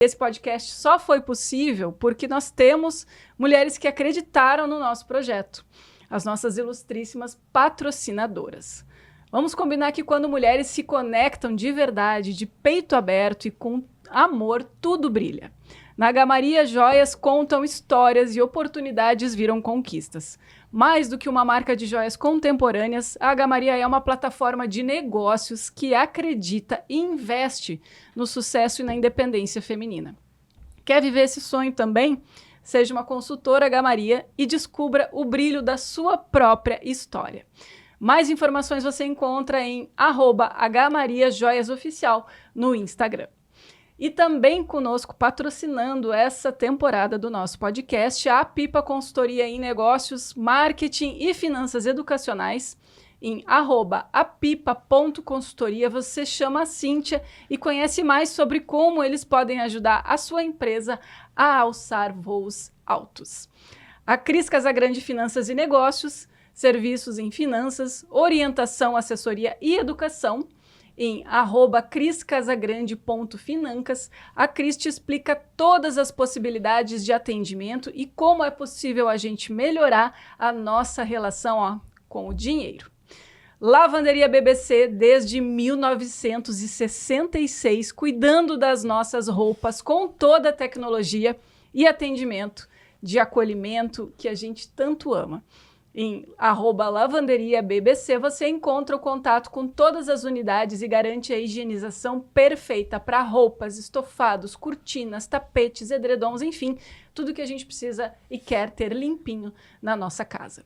Esse podcast só foi possível porque nós temos mulheres que acreditaram no nosso projeto, as nossas ilustríssimas patrocinadoras. Vamos combinar que quando mulheres se conectam de verdade, de peito aberto e com amor, tudo brilha. Na Gamaria, joias contam histórias e oportunidades viram conquistas. Mais do que uma marca de joias contemporâneas, a Gamaria é uma plataforma de negócios que acredita e investe no sucesso e na independência feminina. Quer viver esse sonho também? Seja uma consultora Gamaria e descubra o brilho da sua própria história. Mais informações você encontra em @HMariaJoiasOficial no Instagram. E também conosco, patrocinando essa temporada do nosso podcast, a Pipa Consultoria em Negócios, Marketing e Finanças Educacionais. Em @apipa.consultoria você chama a Cíntia e conhece mais sobre como eles podem ajudar a sua empresa a alçar voos altos. A Cris Casagrande Finanças e Negócios, serviços em finanças, orientação, assessoria e educação. Em @criscasagrande.financas, a Cris te explica todas as possibilidades de atendimento e como é possível a gente melhorar a nossa relação com o dinheiro. Lavanderia BBC desde 1966, cuidando das nossas roupas com toda a tecnologia e atendimento de acolhimento que a gente tanto ama. Em @lavanderiabbc você encontra o contato com todas as unidades e garante a higienização perfeita para roupas, estofados, cortinas, tapetes, edredons, enfim, tudo que a gente precisa e quer ter limpinho na nossa casa.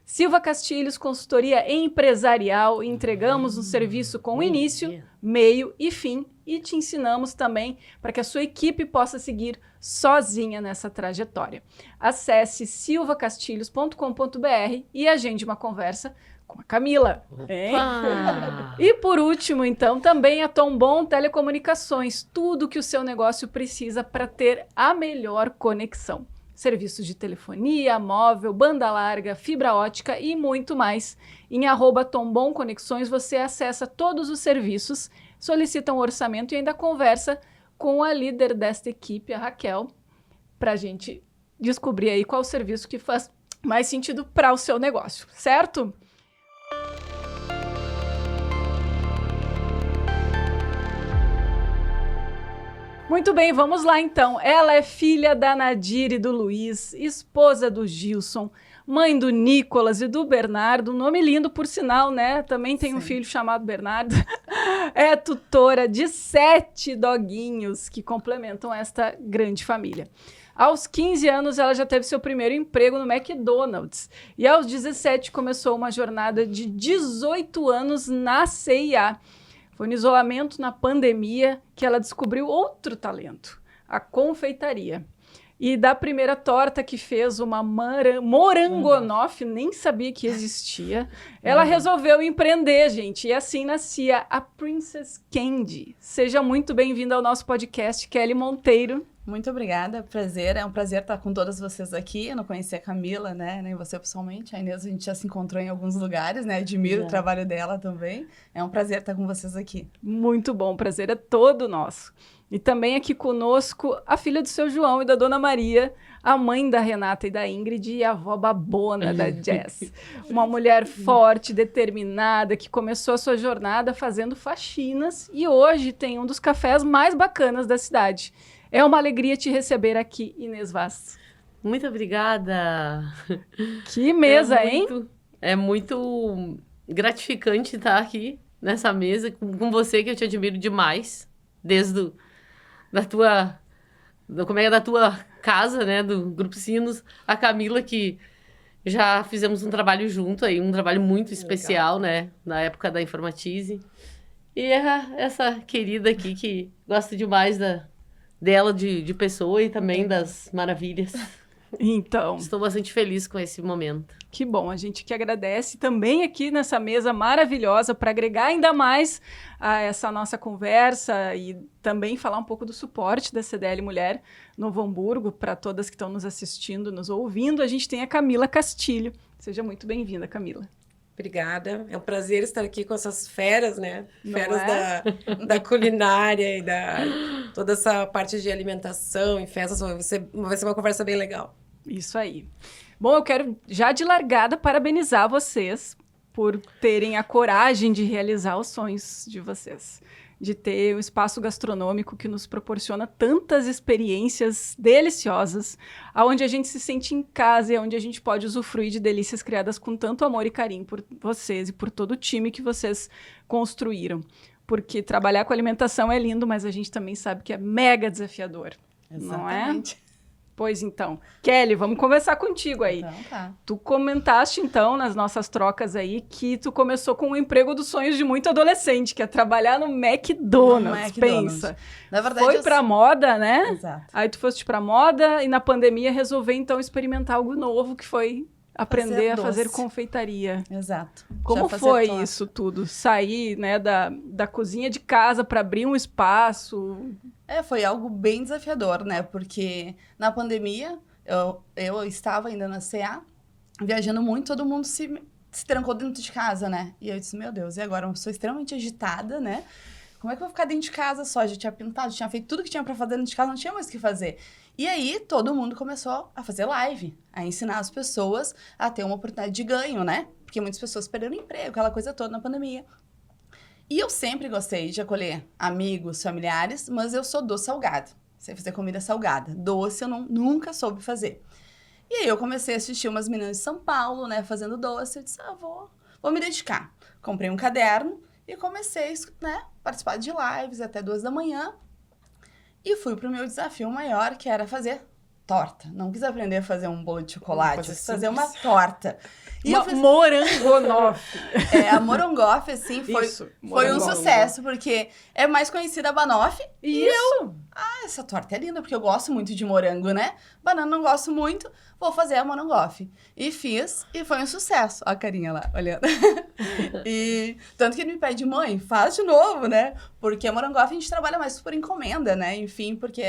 Silva Castilhos, consultoria empresarial, entregamos um serviço com início, meio e fim e te ensinamos também para que a sua equipe possa seguir sozinha nessa trajetória. Acesse silvacastilhos.com.br e agende uma conversa com a Camila. E por último, então, também a Tombom Telecomunicações, tudo que o seu negócio precisa para ter a melhor conexão. Serviços de telefonia, móvel, banda larga, fibra ótica e muito mais. Em @Tombom Conexões você acessa todos os serviços, solicita um orçamento e ainda conversa com a líder desta equipe, a Raquel, para a gente descobrir aí qual o serviço que faz mais sentido para o seu negócio, certo? Muito bem, vamos lá então. Ela é filha da Nadir e do Luiz, esposa do Gilson, mãe do Nicolas e do Bernardo, nome lindo por sinal, né? Também tem um filho chamado Bernardo. É tutora de 7 doguinhos que complementam esta grande família. Aos 15 anos, ela já teve seu primeiro emprego no McDonald's. E aos 17, começou uma jornada de 18 anos na CIA. Foi no isolamento, na pandemia, que ela descobriu outro talento, a confeitaria. E da primeira torta que fez, uma morangonoff, nem sabia que existia, ela resolveu empreender, gente. E assim nascia a Princess Candy. Seja muito bem-vinda ao nosso podcast, Kelly Monteiro. Muito obrigada, prazer. É um prazer estar com todas vocês aqui. Eu não conhecia a Camila, né, nem você pessoalmente. A Inês, a gente já se encontrou em alguns lugares, né? Admiro o trabalho dela também. É um prazer estar com vocês aqui. Muito bom, o prazer é todo nosso. E também aqui conosco a filha do seu João e da Dona Maria, a mãe da Renata e da Ingrid e a avó babona da Jess. Uma mulher forte, determinada, que começou a sua jornada fazendo faxinas e hoje tem um dos cafés mais bacanas da cidade. É uma alegria te receber aqui, Inês Vaz. Muito obrigada. Que mesa, hein? É muito gratificante estar aqui nessa mesa com você, que eu te admiro demais, desde da tua casa, né, do Grupo Sinos, a Camila, que já fizemos um trabalho junto aí, um trabalho muito especial, né, na época da Informatize. E essa querida aqui, que gosta demais dela de pessoa e também das maravilhas. Então, estou bastante feliz com esse momento. Que bom, a gente que agradece também aqui nessa mesa maravilhosa para agregar ainda mais a essa nossa conversa e também falar um pouco do suporte da CDL Mulher Novo Hamburgo para todas que estão nos assistindo, nos ouvindo. A gente tem a Camila Castilho. Seja muito bem-vinda, Camila. Obrigada. É um prazer estar aqui com essas feras, né? Não Feras é? da culinária e toda essa parte de alimentação e festas. Vai ser uma conversa bem legal. Isso aí. Bom, eu quero já de largada parabenizar vocês por terem a coragem de realizar os sonhos de vocês. De ter um espaço gastronômico que nos proporciona tantas experiências deliciosas, onde a gente se sente em casa e onde a gente pode usufruir de delícias criadas com tanto amor e carinho por vocês e por todo o time que vocês construíram. Porque trabalhar com alimentação é lindo, mas a gente também sabe que é mega desafiador. Exatamente. Não é? Pois então. Kelly, vamos conversar contigo aí. Então tá. Tu comentaste, então, nas nossas trocas aí, que tu começou com o emprego dos sonhos de muito adolescente, que é trabalhar no McDonald's, pensa. Na verdade, Foi pra moda, né? Exato. Aí tu foste pra moda e na pandemia resolveu, então, experimentar algo novo, que foi aprender a fazer doce. confeitaria. Exato. Como Já fazer foi torta. isso tudo? Sair, né, da cozinha de casa para abrir um espaço? Foi algo bem desafiador, né? Porque na pandemia, eu estava ainda na CA, viajando muito, todo mundo se trancou dentro de casa, né? E eu disse, meu Deus, e agora? Eu sou extremamente agitada, né? Como é que eu vou ficar dentro de casa só? Já tinha pintado, já tinha feito tudo que tinha pra fazer dentro de casa, não tinha mais o que fazer. E aí, todo mundo começou a fazer live, a ensinar as pessoas a ter uma oportunidade de ganho, né? Porque muitas pessoas perderam emprego, aquela coisa toda na pandemia. E eu sempre gostei de acolher amigos, familiares, mas eu sou do salgado. Sei fazer comida salgada. Doce eu nunca soube fazer. E aí eu comecei a assistir umas meninas de São Paulo, né, fazendo doce. Eu disse, vou me dedicar. Comprei um caderno e comecei, né, participar de lives até 2 da manhã. E fui pro meu desafio maior, que era fazer torta. Não quis aprender a fazer um bolo de chocolate, quis fazer uma torta. E eu fiz... Morangonoff. A Morangoff, assim, foi um sucesso, porque é mais conhecida a Banoff. E eu, essa torta é linda, porque eu gosto muito de morango, né? Banana não gosto muito, vou fazer a Morangoff. E fiz, e foi um sucesso. Ó a carinha lá, olhando. E tanto que ele me pede, mãe, faz de novo, né? Porque a Morangoff a gente trabalha mais por encomenda, né? Enfim, porque...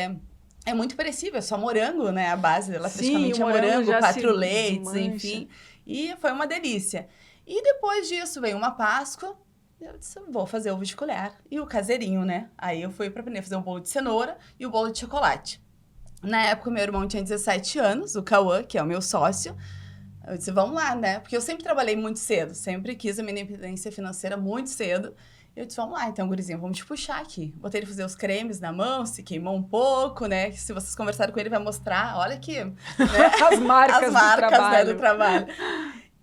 é muito perecível, é só morango, né? A base dela praticamente é morango, 4 leites, enfim. E foi uma delícia. E depois disso veio uma Páscoa. Eu disse, vou fazer ovo de colher. E o caseirinho, né? Aí eu fui pra aprender a fazer o bolo de cenoura e o bolo de chocolate. Na época, meu irmão tinha 17 anos, o Cauã, que é o meu sócio. Eu disse, vamos lá, né? Porque eu sempre trabalhei muito cedo. Sempre quis a minha independência financeira muito cedo. Eu disse, vamos lá, então, gurizinho, vamos te puxar aqui. Botei ele fazer os cremes na mão, se queimou um pouco, né? Que se vocês conversarem com ele, vai mostrar, olha aqui, né? As marcas, né, do trabalho.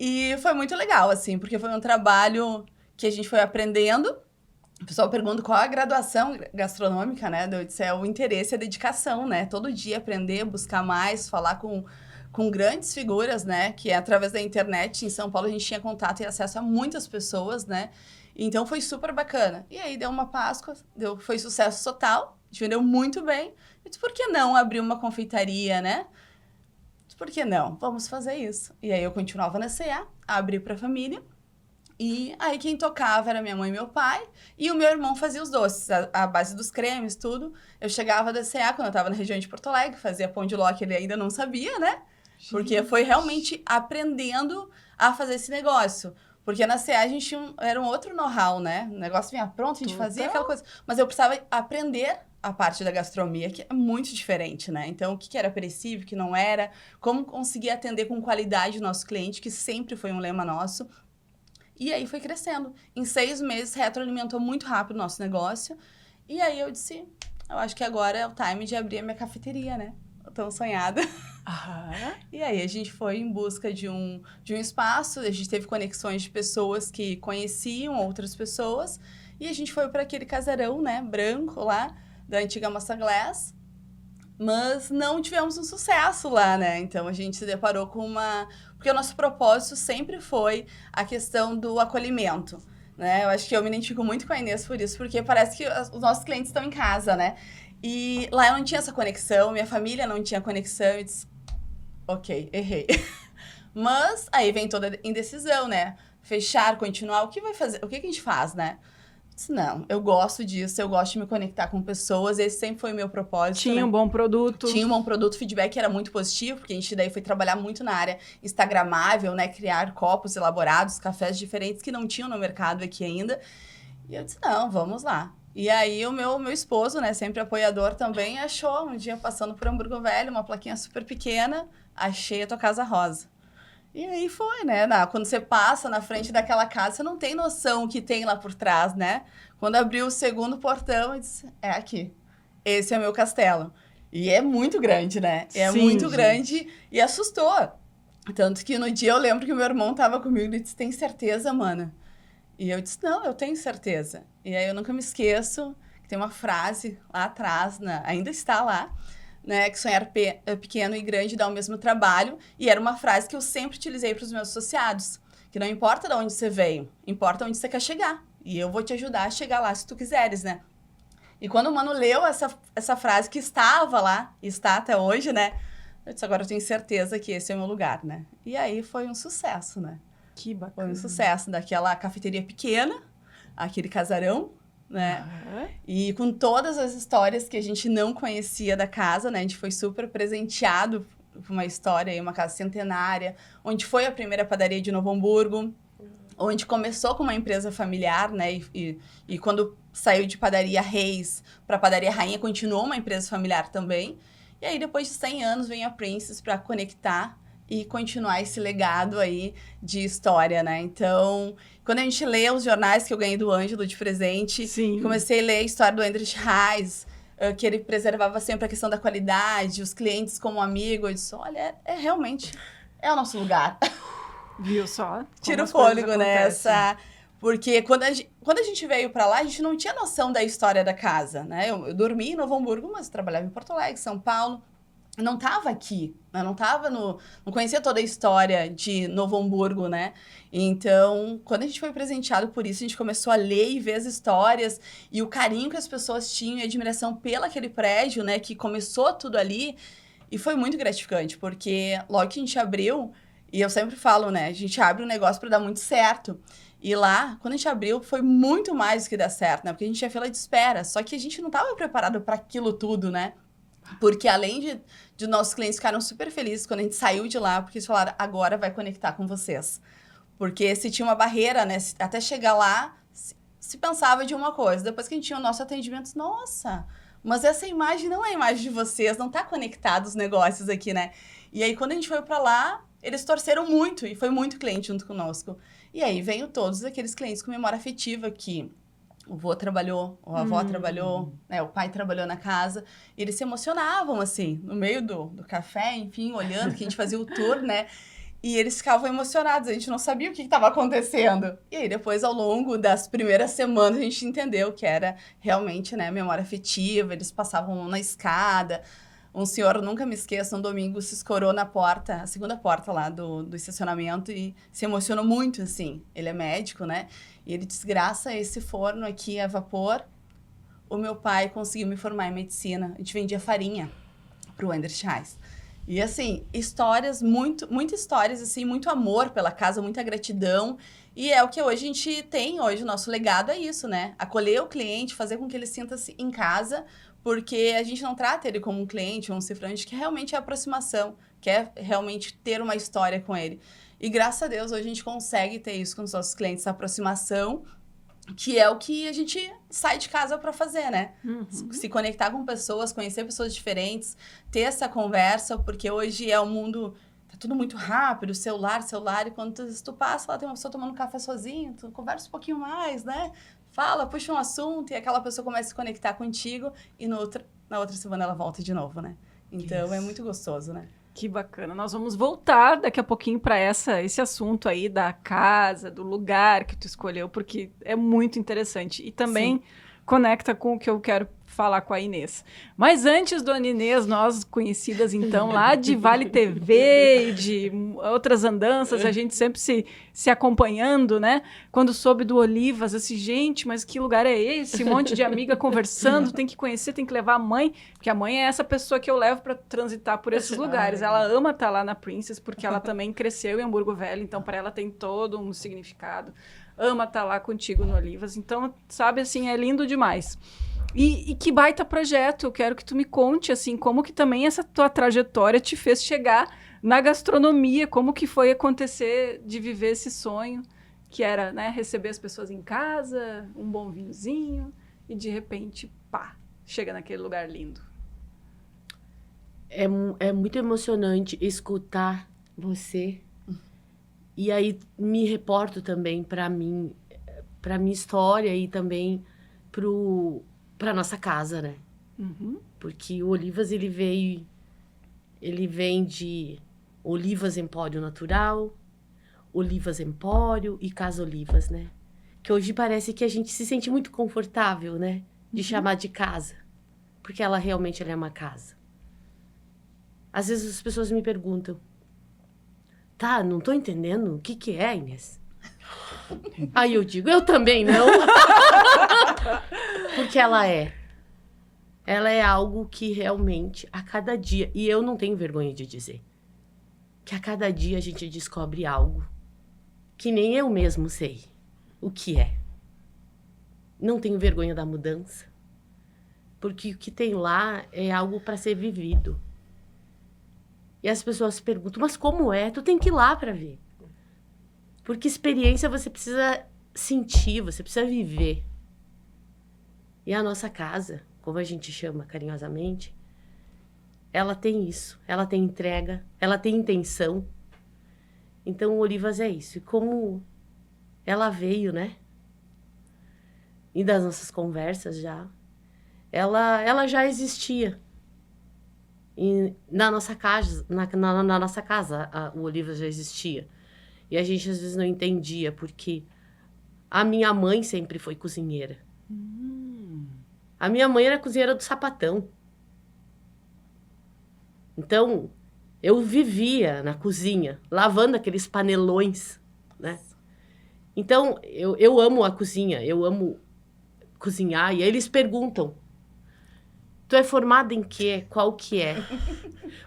E foi muito legal, assim, porque foi um trabalho que a gente foi aprendendo. O pessoal pergunta qual a graduação gastronômica, né? Eu disse, é o interesse e a dedicação, né? Todo dia aprender, buscar mais, falar com grandes figuras, né? Que através da internet, em São Paulo, a gente tinha contato e acesso a muitas pessoas, né? Então, foi super bacana. E aí, deu uma Páscoa, foi sucesso total. A gente vendeu muito bem. Eu disse, por que não abrir uma confeitaria, né? Por que não? Vamos fazer isso. E aí, eu continuava na CA, abri para a família. E aí, quem tocava era minha mãe e meu pai. E o meu irmão fazia os doces, a base dos cremes, tudo. Eu chegava da CA, quando eu estava na região de Porto Alegre, fazia pão de ló, que ele ainda não sabia, né? Porque foi realmente aprendendo a fazer esse negócio. Porque na CA a gente era um outro know-how, né? O negócio vinha pronto, a gente fazia aquela coisa. Mas eu precisava aprender a parte da gastronomia, que é muito diferente, né? Então, o que era perecível, o que não era, como conseguir atender com qualidade o nosso cliente, que sempre foi um lema nosso. E aí foi crescendo. Em 6 meses, retroalimentou muito rápido o nosso negócio. E aí eu disse, eu acho que agora é o time de abrir a minha cafeteria, né? Tão sonhada. E aí a gente foi em busca de um espaço, a gente teve conexões de pessoas que conheciam outras pessoas, e a gente foi para aquele casarão, né, branco lá, da antiga Massa Glass, mas não tivemos um sucesso lá, né? Então a gente se deparou com porque o nosso propósito sempre foi a questão do acolhimento, né? Eu acho que eu me identifico muito com a Inês por isso, porque parece que os nossos clientes estão em casa, né? E lá eu não tinha essa conexão, minha família não tinha conexão, eu disse, ok, errei. Mas aí vem toda a indecisão, né? Fechar, continuar, o que vai fazer? O que a gente faz, né? Disse, não, eu gosto disso, eu gosto de me conectar com pessoas, esse sempre foi o meu propósito. Tinha né? um bom produto. Tinha um bom produto, o feedback era muito positivo, porque a gente daí foi trabalhar muito na área instagramável, né? Criar copos elaborados, cafés diferentes que não tinham no mercado aqui ainda. E eu disse, não, vamos lá. E aí o meu esposo, né, sempre apoiador também, achou um dia passando por Hamburgo Velho, uma plaquinha super pequena, achei a tua casa rosa. E aí foi, né? Quando você passa na frente daquela casa, você não tem noção o que tem lá por trás, né? Quando abriu o segundo portão, eu disse, é aqui. Esse é meu castelo. E é muito grande, né? É Sim, muito gente. grande e assustou. Tanto que no dia eu lembro que o meu irmão tava comigo e disse, tem certeza, mana? E eu disse, não, eu tenho certeza. E aí eu nunca me esqueço que tem uma frase lá atrás, ainda está lá, né? Que sonhar pequeno e grande dá o mesmo trabalho. E era uma frase que eu sempre utilizei para os meus associados. Que não importa de onde você veio, importa onde você quer chegar. E eu vou te ajudar a chegar lá se tu quiseres, né? E quando o Mano leu essa frase que estava lá, e está até hoje, né? Eu disse, agora eu tenho certeza que esse é o meu lugar, né? E aí foi um sucesso, né? Que Foi bacana. um sucesso daquela cafeteria pequena, aquele casarão, né? Ah, E com todas as histórias que a gente não conhecia da casa, né? A gente foi super presenteado por uma história aí, uma casa centenária, onde foi a primeira padaria de Novo Hamburgo, onde começou com uma empresa familiar, né? E quando saiu de padaria Reis para padaria Rainha, continuou uma empresa familiar também. E aí, depois de 100 anos, vem a Princess para conectar e continuar esse legado aí de história, né? Então, quando a gente lê os jornais que eu ganhei do Ângelo de presente, Sim. comecei a ler a história do André Reis, que ele preservava sempre a questão da qualidade, os clientes como amigo. Eu disse, olha, realmente é o nosso lugar. Viu só? Tira o Como as coisas fôlego, né? acontecem. Porque quando a gente veio pra lá, a gente não tinha noção da história da casa, né? Eu dormi em Novo Hamburgo, mas trabalhava em Porto Alegre, São Paulo. Eu não tava aqui, né? Não conhecia toda a história de Novo Hamburgo, né? Então, quando a gente foi presenteado por isso, a gente começou a ler e ver as histórias e o carinho que as pessoas tinham e a admiração pelo aquele prédio, né? Que começou tudo ali. E foi muito gratificante, porque logo que a gente abriu, e eu sempre falo, né? A gente abre um negócio para dar muito certo. E lá, quando a gente abriu, foi muito mais do que dar certo, né? Porque a gente tinha fila de espera. Só que a gente não estava preparado para aquilo tudo, né? Porque além de nossos clientes ficaram super felizes quando a gente saiu de lá, porque eles falaram, agora vai conectar com vocês. Porque se tinha uma barreira, né? Até chegar lá, se pensava de uma coisa. Depois que a gente tinha o nosso atendimento, nossa, mas essa imagem não é a imagem de vocês, não tá conectado os negócios aqui, né? E aí, quando a gente foi para lá, eles torceram muito e foi muito cliente junto conosco. E aí veio todos aqueles clientes com memória afetiva que o vô trabalhou, a avó trabalhou, né, o pai trabalhou na casa. E eles se emocionavam, assim, no meio do café, enfim, olhando, que a gente fazia o tour, né? E eles ficavam emocionados, a gente não sabia o que estava acontecendo. E aí, depois, ao longo das primeiras semanas, a gente entendeu que era realmente, né, memória afetiva, eles passavam na escada. Um senhor, nunca me esqueço, um domingo se escorou na porta, a segunda porta lá do estacionamento e se emocionou muito, assim. Ele é médico, né? E ele disse, graças a esse forno aqui a vapor, o meu pai conseguiu me formar em medicina. A gente vendia farinha pro André Reis. E, assim, histórias, muitas histórias, assim, muito amor pela casa, muita gratidão. E é o que hoje a gente tem, hoje o nosso legado é isso, né? Acolher o cliente, fazer com que ele sinta-se em casa, porque a gente não trata ele como um cliente ou um cifrante, que realmente é aproximação, quer realmente ter uma história com ele. E graças a Deus, hoje a gente consegue ter isso com os nossos clientes, essa aproximação, que é o que a gente sai de casa para fazer, né? Se conectar com pessoas, conhecer pessoas diferentes, ter essa conversa, porque hoje é um mundo, tá tudo muito rápido, celular, e quando tu passa lá, tem uma pessoa tomando café sozinho, tu conversa um pouquinho mais, né? Fala, puxa um assunto e aquela pessoa começa a se conectar contigo e na outra semana ela volta de novo, né? Então, Isso. é muito gostoso, né? Que bacana. Nós vamos voltar daqui a pouquinho para esse assunto aí da casa, do lugar que tu escolheu, porque é muito interessante. E também conecta com o que eu quero falar com a Inês. Mas antes, dona Inês, nós conhecidas então lá de Vale TV e de outras andanças, a gente sempre se acompanhando, né? Quando soube do Olivas, assim, gente, mas que lugar é esse? Um monte de amiga conversando, tem que conhecer, tem que levar a mãe, porque a mãe é essa pessoa que eu levo para transitar por esses lugares. Ela ama estar lá na Princess, porque ela também cresceu em Hamburgo Velho, então para ela tem todo um significado. ama estar lá contigo no Olivas. Então, sabe, assim, é lindo demais. E que baita projeto, eu quero que tu me conte, assim, como que também essa tua trajetória te fez chegar na gastronomia, como que foi acontecer de viver esse sonho, que era, né, receber as pessoas em casa, um bom vinhozinho, e de repente, pá, chega naquele lugar lindo. É muito emocionante escutar você. E aí me reporto também para minha história e também para nossa casa, né? Uhum. Porque o Olivas, ele vem de Olivas Empório Natural, Olivas Empório e Casa Olivas, né? Que hoje parece que a gente se sente muito confortável, né? De chamar de casa. Porque ela realmente é uma casa. Às vezes as pessoas me perguntam, tá, não tô entendendo, o que é, Inês? Aí eu digo, eu também não. Porque ela é algo que realmente, a cada dia, e eu não tenho vergonha de dizer, que a cada dia a gente descobre algo que nem eu mesmo sei o que é. Não tenho vergonha da mudança, porque o que tem lá é algo para ser vivido. E as pessoas perguntam, mas como é? Tu tem que ir lá para ver. Porque experiência você precisa sentir, você precisa viver. E a nossa casa, como a gente chama carinhosamente, ela tem isso. Ela tem entrega, ela tem intenção. Então, o Olivas é isso. E como ela veio, né? E das nossas conversas já, ela já existia. E na nossa casa, na nossa casa, o Olivas já existia. E a gente às vezes não entendia, porque a minha mãe sempre foi cozinheira. A minha mãe era cozinheira do Sapatão. Então, eu vivia na cozinha, lavando aqueles panelões, né? Então, eu amo a cozinha, eu amo cozinhar. E aí eles perguntam, tu é formada em quê? Qual que é?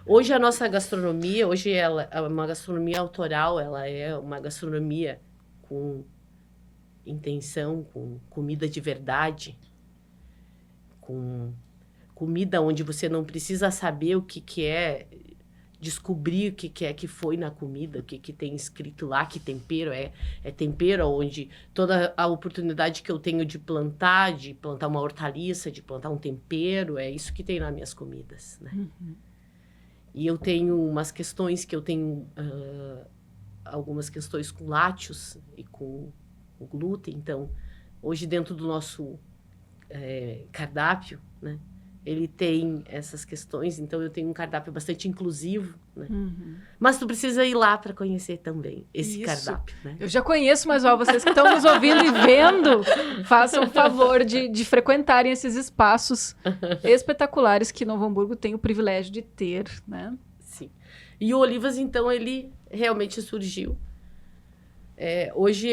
Hoje a nossa gastronomia, ela é uma gastronomia autoral, ela é uma gastronomia com intenção, com comida de verdade, com comida onde você não precisa saber o que é, descobrir o que é que foi na comida, o que tem escrito lá, que tempero é tempero, onde toda a oportunidade que eu tenho de plantar uma hortaliça, de plantar um tempero, é isso que tem nas minhas comidas, né? Uhum. E eu tenho umas questões que eu tenho, algumas questões com lácteos e com o glúten, então, hoje dentro do nosso cardápio, né? Ele tem essas questões, então eu tenho um cardápio bastante inclusivo, né? Uhum. Mas tu precisa ir lá para conhecer também esse cardápio, né? Eu já conheço, mas ó, vocês que estão nos ouvindo e vendo, façam o favor de frequentarem esses espaços espetaculares que Novo Hamburgo tem o privilégio de ter, né? Sim. E o Olivas, então, ele realmente surgiu. Hoje,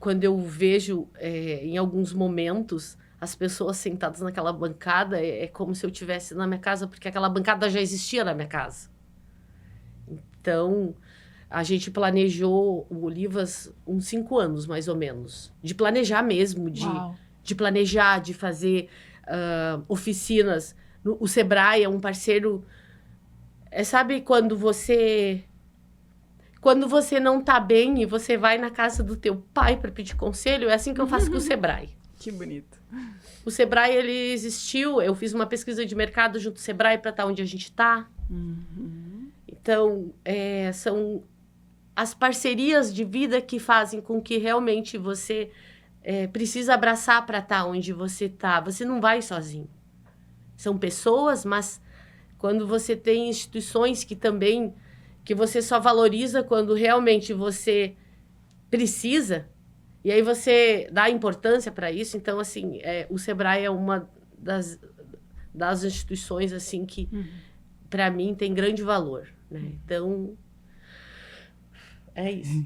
quando eu vejo, em alguns momentos, as pessoas sentadas naquela bancada, é como se eu estivesse na minha casa, porque aquela bancada já existia na minha casa. Então, a gente planejou o Olivas uns 5 anos, mais ou menos. De planejar mesmo, de planejar, de fazer oficinas. O Sebrae é um parceiro... sabe quando você não tá bem e você vai na casa do teu pai para pedir conselho? É assim que eu faço com o Sebrae. Que bonito. O Sebrae, ele existiu. Eu fiz uma pesquisa de mercado junto ao Sebrae para estar onde a gente está. Uhum. Então, são as parcerias de vida que fazem com que realmente você precisa abraçar para estar onde você está. Você não vai sozinho. São pessoas, mas quando você tem instituições que você só valoriza quando realmente você precisa, e aí você dá importância para isso. Então, assim, o Sebrae é uma das instituições, assim, que, para mim, tem grande valor, né? Então, é isso.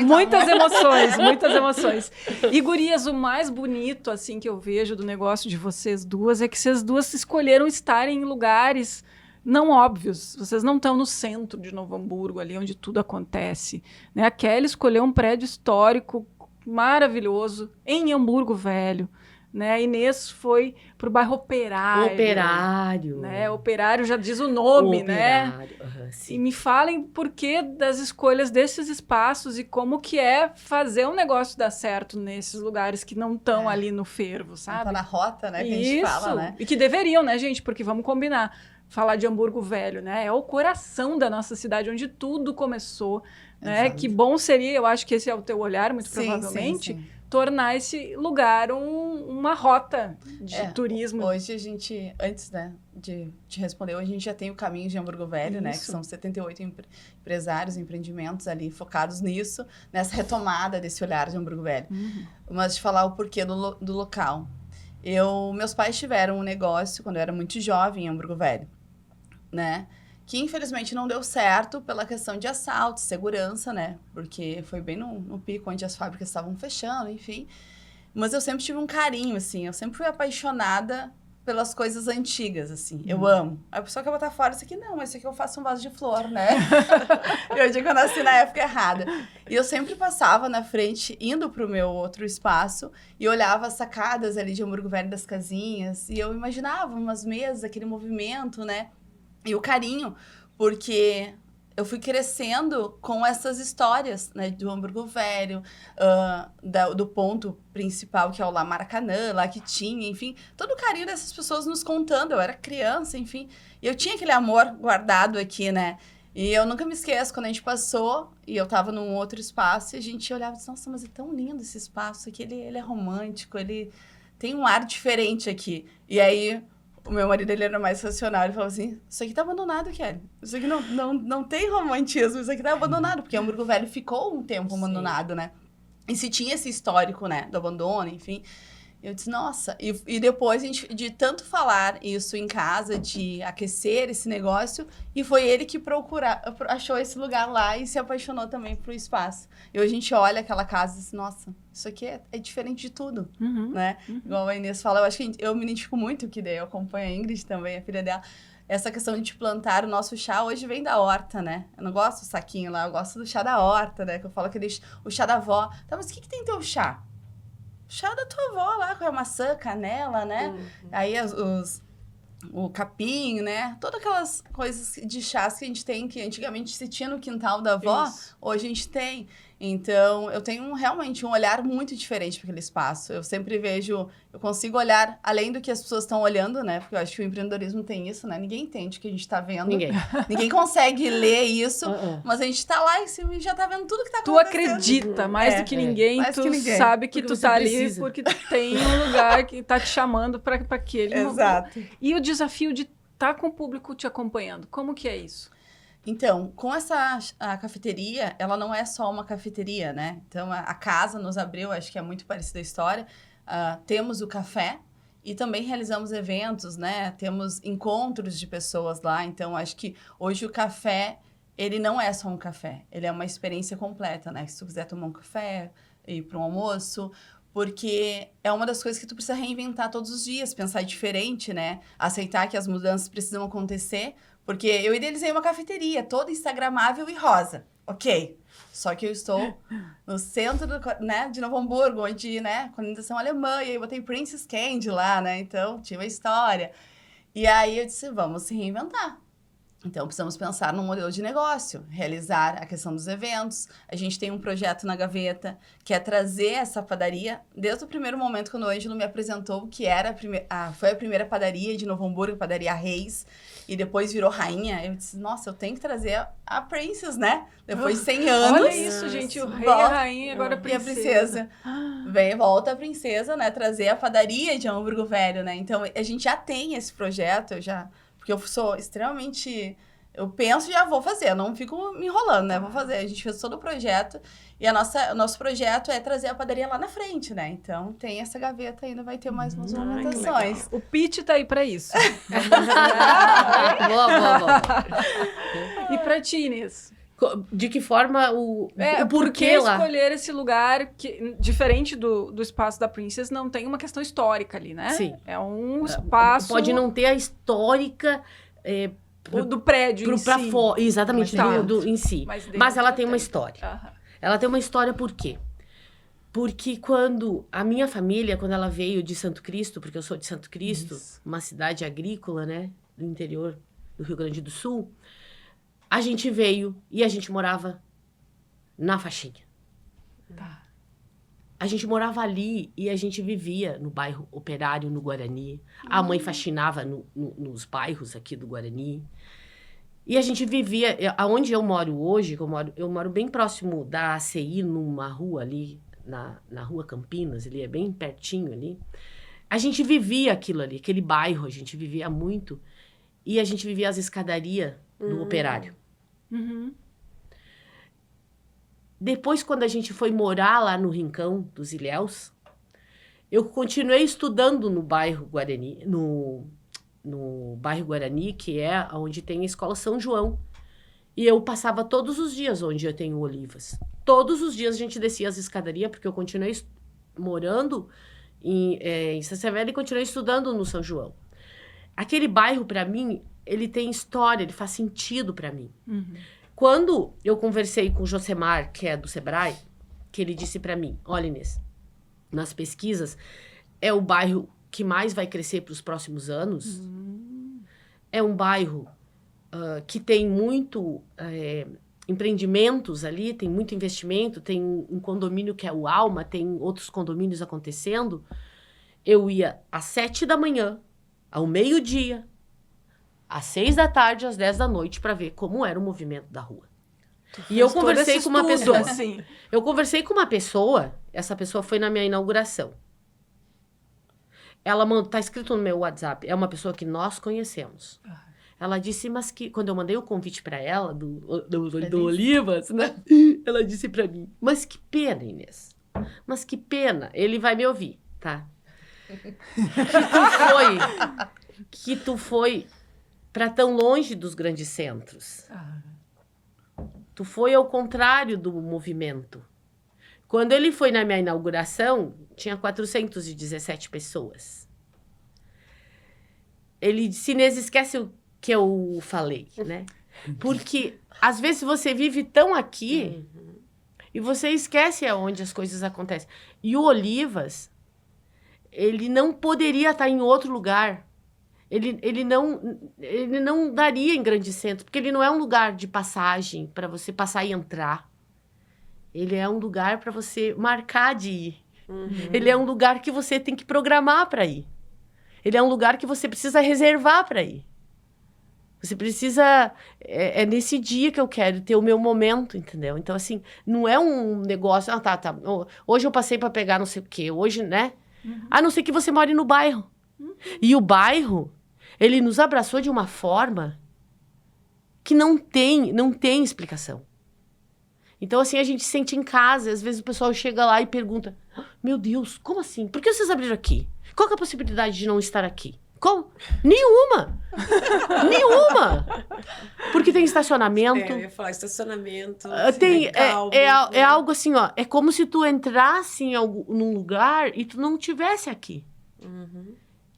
Muitas emoções, muitas emoções. E, gurias, o mais bonito, assim, que eu vejo do negócio de vocês duas é que vocês duas escolheram estar em lugares não óbvios. Vocês não estão no centro de Novo Hamburgo, ali onde tudo acontece, né? A Kelly escolheu um prédio histórico maravilhoso em Hamburgo Velho, né? A Inês foi para o bairro Operário. Operário. Né? Operário já diz o nome, né? Aham, E sim. me falem por que das escolhas desses espaços e como que é fazer um negócio dar certo nesses lugares que não estão ali no fervo, Tá sabe? na rota, né? Que a gente fala, né? E que deveriam, né, gente? Porque vamos combinar. Falar de Hamburgo Velho, né? É o coração da nossa cidade, onde tudo começou, né? Exato. Que bom seria, eu acho que esse é o teu olhar, muito Sim, provavelmente, sim. tornar esse lugar uma rota de turismo. Hoje a gente, antes, né, de te responder, hoje a gente já tem o Caminho de Hamburgo Velho, né? Que Isso. são 78 empresários, empreendimentos ali focados nisso, nessa retomada desse olhar de Hamburgo Velho. Mas de falar o porquê do local. Meus pais tiveram um negócio quando eu era muito jovem em Hamburgo Velho, né? Que infelizmente não deu certo pela questão de assalto, segurança, né? Porque foi bem no pico onde as fábricas estavam fechando, enfim. Mas eu sempre tive um carinho, assim. Eu sempre fui apaixonada pelas coisas antigas, assim. Eu amo. A pessoa quer botar fora isso aqui, não, mas isso aqui eu faço um vaso de flor, né? Eu digo que eu nasci na época errada. E eu sempre passava na frente, indo pro meu outro espaço, e olhava as sacadas ali de Hamburgo Velho das casinhas, e eu imaginava umas mesas, aquele movimento, né? E o carinho, porque eu fui crescendo com essas histórias, né, do Hamburgo Velho, do ponto principal, que é o lá Maracanã, lá que tinha, enfim, todo o carinho dessas pessoas nos contando. Eu era criança, enfim, e eu tinha aquele amor guardado aqui, né? E eu nunca me esqueço, quando a gente passou, e eu tava num outro espaço, e a gente olhava e disse, nossa, mas é tão lindo esse espaço aqui, ele é romântico, ele tem um ar diferente aqui. E aí, o meu marido, ele era mais racional, ele falou assim, isso aqui tá abandonado, Kelly. Isso aqui não tem romantismo, isso aqui tá abandonado, porque Hamburgo Velho ficou um tempo abandonado, né? E se tinha esse histórico, né, do abandono, enfim. Eu disse, nossa, e depois a gente, de tanto falar isso em casa, de aquecer esse negócio, e foi ele que achou esse lugar lá e se apaixonou também pro espaço. E hoje a gente olha aquela casa e diz, nossa, isso aqui é diferente de tudo, né? Igual a Inês fala, eu acho que eu me identifico muito, que daí eu acompanho a Ingrid também, a filha dela. Essa questão de plantar o nosso chá hoje vem da horta, né? Eu não gosto do saquinho lá, eu gosto do chá da horta, né? Que eu falo o chá da avó. Tá, mas o que tem teu chá? Chá da tua avó lá, com a maçã, canela, né? Aí o capim, né? Todas aquelas coisas de chás que a gente tem, que antigamente se tinha no quintal da avó, hoje a gente tem. Então, eu tenho realmente um olhar muito diferente para aquele espaço. Eu sempre vejo, eu consigo olhar além do que as pessoas estão olhando, né? Porque eu acho que o empreendedorismo tem isso, né? Ninguém entende o que a gente está vendo. Ninguém consegue ler isso, mas a gente está lá em cima e já está vendo tudo que está acontecendo. Tu acredita mais do que ninguém, mais tu que ninguém. sabe que Porque tu tá ali precisa. porque tem um lugar que tá te chamando para aquele momento. Exato. E o desafio de estar com o público te acompanhando, como que é isso? Então, com a cafeteria, ela não é só uma cafeteria, né? Então, a casa nos abriu, acho que é muito parecida a história. Temos o café e também realizamos eventos, né? Temos encontros de pessoas lá. Então, acho que hoje o café, ele não é só um café. Ele é uma experiência completa, né? Se tu quiser tomar um café, ir para um almoço, porque é uma das coisas que tu precisa reinventar todos os dias, pensar diferente, né? Aceitar que as mudanças precisam acontecer. Porque eu idealizei uma cafeteria toda instagramável e rosa, ok. Só que eu estou no centro né, de Novo Hamburgo, onde, né, colonização alemã, e aí eu botei Princess Candy lá, né, então tinha uma história. E aí eu disse, vamos se reinventar. Então, precisamos pensar num modelo de negócio, realizar a questão dos eventos. A gente tem um projeto na gaveta, que é trazer essa padaria, desde o primeiro momento quando o Ângelo me apresentou, que era foi a primeira padaria de Novo Hamburgo, padaria Reis, e depois virou rainha. Eu disse, nossa, eu tenho que trazer a Princess, né? Depois de 100 anos. Olha isso, gente, o rei, a rainha, agora a E a princesa. princesa. Volta a princesa, né? Trazer a padaria de Hamburgo Velho, né? Então, a gente já tem esse projeto, porque eu sou extremamente... Eu penso e já vou fazer, eu não fico me enrolando, né? Vou fazer. A gente fez todo o projeto e o nosso projeto é trazer a padaria lá na frente, né? Então, tem essa gaveta ainda, vai ter mais umas movimentações. O pitch tá aí pra isso. Boa. E pra ti, Inês? De que forma o Por porquê que lá? escolher esse lugar que, diferente do espaço da Princess, não tem uma questão histórica ali, né? Sim. É um espaço... Pode não ter a histórica O do prédio em si. Exatamente, Tá. em si. Mas Mas ela dentro tem uma tem. história. Aham. Ela tem uma história por quê? Porque quando a minha família, quando ela veio de Santo Cristo, porque eu sou de Santo Cristo, Isso. uma cidade agrícola, né, do interior do Rio Grande do Sul, a gente veio e a gente morava na Faixinha. Tá. A gente morava ali e a gente vivia no bairro Operário, no Guarani. A mãe faxinava nos bairros aqui do Guarani. E a gente vivia... Aonde eu moro hoje, eu moro bem próximo da ACI, numa rua ali, na rua Campinas, ele é bem pertinho ali. A gente vivia aquilo ali, aquele bairro, a gente vivia muito. E a gente vivia as escadarias do Operário. Uhum. Depois, quando a gente foi morar lá no Rincão dos Ilhéus, eu continuei estudando no bairro Guarani, no bairro Guarani, que é onde tem a Escola São João. E eu passava todos os dias onde eu tenho Olivas. Todos os dias a gente descia as escadarias, porque eu continuei morando em Santa Severa e continuei estudando no São João. Aquele bairro, para mim, ele tem história, ele faz sentido para mim. Uhum. Quando eu conversei com o Josemar, que é do Sebrae, que ele disse para mim, olha, Inês, nas pesquisas, é o bairro que mais vai crescer para os próximos anos. É um bairro que tem muito empreendimentos ali, tem muito investimento, tem um condomínio que é o Alma, tem outros condomínios acontecendo. Eu ia às 7 da manhã, ao meio-dia, às 6 da tarde, às 10 da noite, para ver como era o movimento da rua. E eu conversei com uma pessoa. Assim. Eu conversei com uma pessoa, essa pessoa foi na minha inauguração. Ela tá escrito no meu WhatsApp, é uma pessoa que nós conhecemos. Ela disse, mas que quando eu mandei o convite para ela, do Olivas, né? Ela disse para mim, mas que pena, Inês. Mas que pena, ele vai me ouvir, tá? Que tu foi para tão longe dos grandes centros. Tu foi ao contrário do movimento. Quando ele foi na minha inauguração, tinha 417 pessoas. Ele disse, Inês, esquece o que eu falei, né? Porque, às vezes, você vive tão aqui e você esquece aonde as coisas acontecem. E o Olivas, ele não poderia estar em outro lugar. Ele não daria em grandes centros, porque ele não é um lugar de passagem para você passar e entrar. Ele é um lugar para você marcar de ir. Ele é um lugar que você tem que programar para ir. Ele é um lugar que você precisa reservar para ir. Você precisa... É nesse dia que eu quero ter o meu momento, entendeu? Então, assim, não é um negócio... Ah, tá. Hoje eu passei para pegar não sei o quê. Hoje, né? A não ser que você more no bairro. E o bairro, ele nos abraçou de uma forma que não tem explicação. Então, assim, a gente sente em casa. Às vezes o pessoal chega lá e pergunta, meu Deus, como assim? Por que vocês abriram aqui? Qual que é a possibilidade de não estar aqui? Como? Nenhuma! Nenhuma! Porque tem estacionamento. Eu ia falar estacionamento. É algo assim, ó. É como se tu entrasse num lugar e tu não tivesse aqui.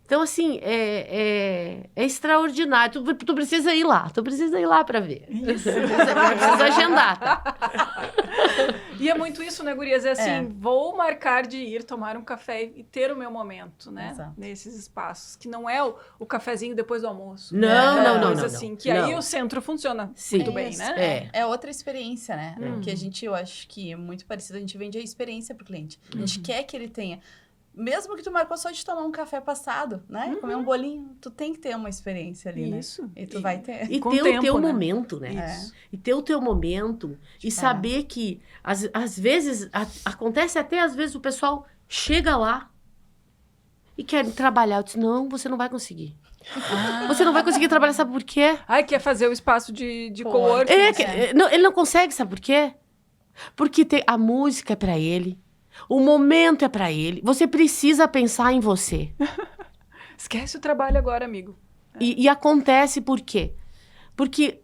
Então, assim, é extraordinário. Tu precisa ir lá. Tu precisa ir lá pra ver. Isso. Precisa agendar, tá? E é muito isso, né, gurias? É assim, vou marcar de ir tomar um café e ter o meu momento, né? Exato. Nesses espaços. Que não é o cafezinho depois do almoço. Não. Coisa assim, que aí o centro funciona muito bem, isso. né? É outra experiência, né? Que eu acho que é muito parecido. A gente vende a experiência pro cliente. A gente quer que ele tenha... Mesmo que tu marcou só de tomar um café passado, né? Comer um bolinho, tu tem que ter uma experiência ali, Isso. né? E tu vai ter. E Com ter tempo, o teu né? momento, né? Isso. E ter o teu momento. E saber que, às vezes, acontece até às vezes o pessoal chega lá e quer trabalhar. Eu disse, não, você não vai conseguir. Você não vai conseguir trabalhar, sabe por quê? Ai, quer fazer o espaço de coworking. Ele não consegue, sabe por quê? Porque a música é pra ele. O momento é pra ele. Você precisa pensar em você. Esquece o trabalho agora, amigo. E acontece por quê? Porque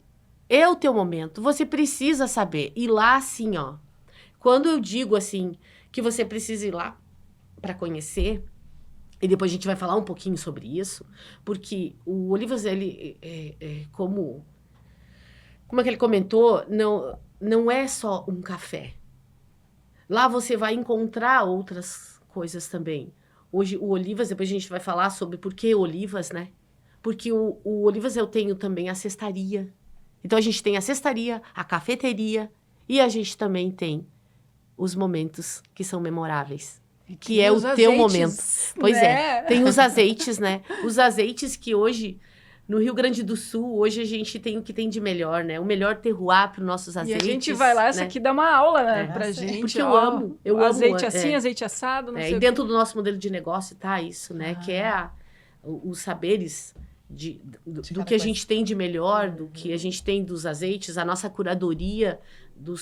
é o teu momento. Você precisa saber. Ir lá, assim, ó. Quando eu digo, assim, que você precisa ir lá pra conhecer, E depois a gente vai falar um pouquinho sobre isso, porque o Olivas, ele, como é que ele comentou, não é só um café. Lá você vai encontrar outras coisas também. Hoje, o Olivas, depois a gente vai falar sobre por que Olivas, né? Porque o Olivas eu tenho também a cestaria. Então, a gente tem a cestaria, a cafeteria e a gente também tem os momentos que são memoráveis. Que é o teu momento. Pois né? tem os azeites, né? Os azeites que hoje, no Rio Grande do Sul, hoje a gente tem o que tem de melhor, né? O melhor terroir para os nossos azeites. E a gente vai lá, essa aqui dá uma aula, né, pra gente. Porque ó, eu amo. Azeite assim, azeite assado, não sei E o dentro do nosso modelo de negócio tá isso, né? Que é os saberes do que a gente tem de melhor, do que a gente tem dos azeites, a nossa curadoria do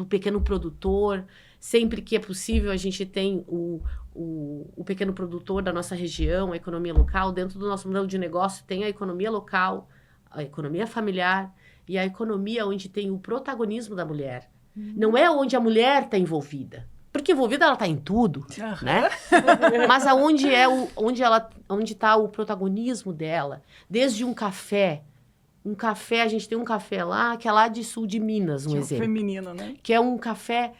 pequeno produtor. Sempre que é possível, a gente tem o pequeno produtor da nossa região, a economia local. Dentro do nosso modelo de negócio tem a economia local, a economia familiar e a economia onde tem o protagonismo da mulher. Não é onde a mulher está envolvida. Porque envolvida ela está em tudo, né? Mas onde está o protagonismo dela. Desde um café, a gente tem um café lá, que é lá de sul de Minas, um exemplo. Feminino, né? Que é um café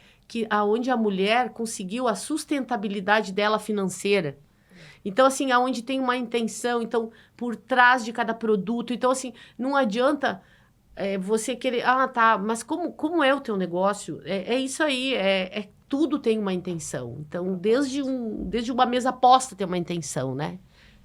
aonde a mulher conseguiu a sustentabilidade dela financeira. Então, assim, aonde tem uma intenção, então, por trás de cada produto. Então, assim, não adianta você querer... tá, mas como é o teu negócio? É isso aí, tudo tem uma intenção. Então, desde uma mesa posta tem uma intenção, né?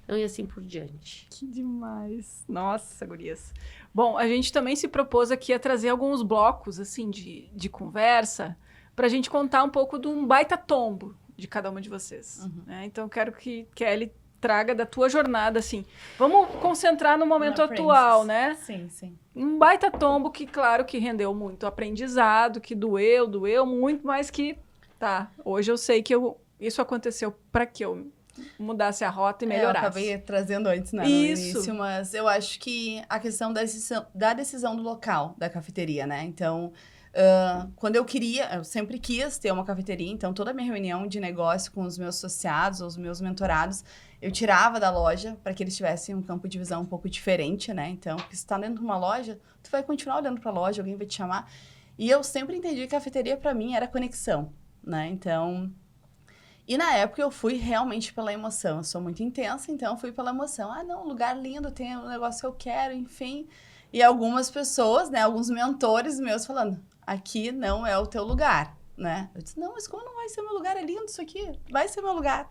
Então, e assim por diante. Que demais. Nossa, gurias. Bom, a gente também se propôs aqui a trazer alguns blocos, assim, de conversa, para a gente contar um pouco de um baita tombo de cada uma de vocês. Né? Então, eu quero que Kelly traga da tua jornada, assim. Vamos concentrar no momento atual, né? Sim, sim. Um baita tombo que, claro, que rendeu muito aprendizado, que doeu muito, mas que, hoje eu sei que isso aconteceu para que eu mudasse a rota e melhorasse. Eu acabei trazendo antes, né, no início, mas eu acho que a questão da decisão do local da cafeteria, né? Então, quando eu sempre quis ter uma cafeteria, então toda a minha reunião de negócio com os meus associados, os meus mentorados, eu tirava da loja para que eles tivessem um campo de visão um pouco diferente, né? Então, porque se tu tá dentro de uma loja, tu vai continuar olhando para a loja, alguém vai te chamar. E eu sempre entendi que cafeteria para mim era conexão, né? Então, e na época eu fui realmente pela emoção. Eu sou muito intensa, então eu fui pela emoção. Não, lugar lindo, tem um negócio que eu quero, enfim. E algumas pessoas, né, alguns mentores meus falando, aqui não é o teu lugar, né? Eu disse, não, mas como não vai ser meu lugar? É lindo isso aqui, vai ser meu lugar.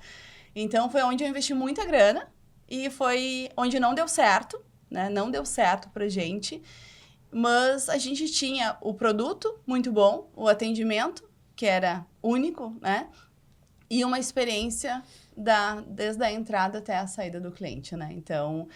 Então, foi onde eu investi muita grana e foi onde não deu certo, né? Não deu certo pra gente, mas a gente tinha o produto muito bom, o atendimento, que era único, né? E uma experiência desde a entrada até a saída do cliente, né? Então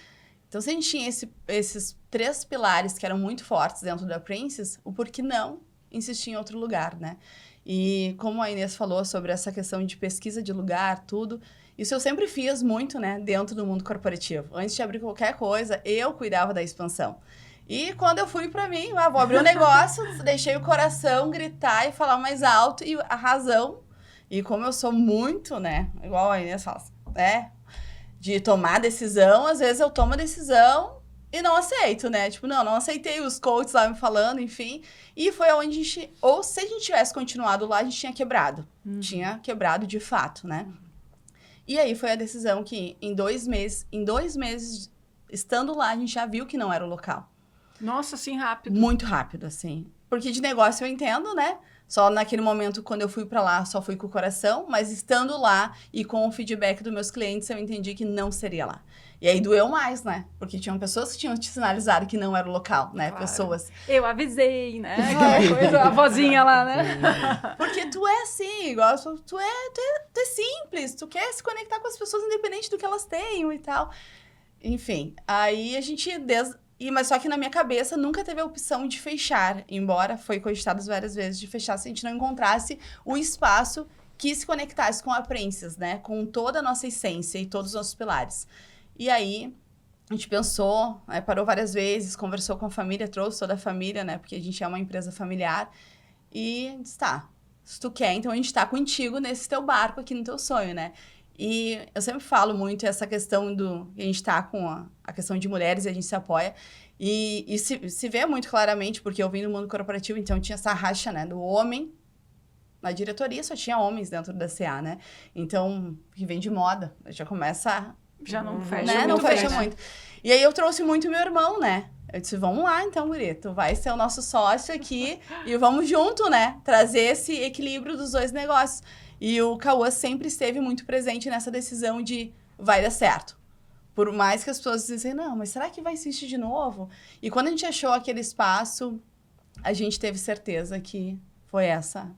se a gente tinha esses 3 pilares que eram muito fortes dentro da Princess, o porquê não insistir em outro lugar, né? E como a Inês falou sobre essa questão de pesquisa de lugar, tudo, isso eu sempre fiz muito, né, dentro do mundo corporativo. Antes de abrir qualquer coisa, eu cuidava da expansão. E quando eu fui para mim, vou abrir um negócio, deixei o coração gritar e falar mais alto, e a razão, e como eu sou muito, né, igual a Inês fala, de tomar decisão, às vezes eu tomo a decisão e não aceito, né? Tipo, não aceitei os coaches lá me falando, enfim. E foi onde a gente... Ou se a gente tivesse continuado lá, a gente tinha quebrado. Tinha quebrado de fato, né? E aí foi a decisão que em 2 meses, estando lá, a gente já viu que não era o local. Nossa, assim, rápido. Muito rápido, assim. Porque de negócio eu entendo, né? Só naquele momento, quando eu fui pra lá, só fui com o coração. Mas estando lá e com o feedback dos meus clientes, eu entendi que não seria lá. E aí doeu mais, né? Porque tinham pessoas que tinham te sinalizado que não era o local, né? Claro. Pessoas. Eu avisei, né? Aquela coisa, a vozinha lá, né? Porque tu é assim, igual tu é simples. Tu quer se conectar com as pessoas independente do que elas tenham e tal. Enfim, aí a gente... Mas só que na minha cabeça nunca teve a opção de fechar, embora foi cogitado várias vezes de fechar se a gente não encontrasse o espaço que se conectasse com a Princess, né? Com toda a nossa essência e todos os nossos pilares. E aí, a gente pensou, parou várias vezes, conversou com a família, trouxe toda a família, né? Porque a gente é uma empresa familiar. E disse, se tu quer, então a gente tá contigo nesse teu barco aqui no teu sonho, né? E eu sempre falo muito essa questão a gente tá com a questão de mulheres e a gente se apoia. E se vê muito claramente, porque eu vim do mundo corporativo, então tinha essa racha, né, do homem. Na diretoria só tinha homens dentro da CA, né? Então, que vem de moda, já começa... Já não fecha né? muito Não fecha bem, né? muito. E aí eu trouxe muito meu irmão, né? Eu disse, vamos lá então, guri, tu vai ser o nosso sócio aqui e vamos junto, né? Trazer esse equilíbrio dos dois negócios. E o Cauã sempre esteve muito presente nessa decisão de vai dar certo. Por mais que as pessoas dizem, não, mas será que vai insistir de novo? E quando a gente achou aquele espaço, a gente teve certeza que foi essa.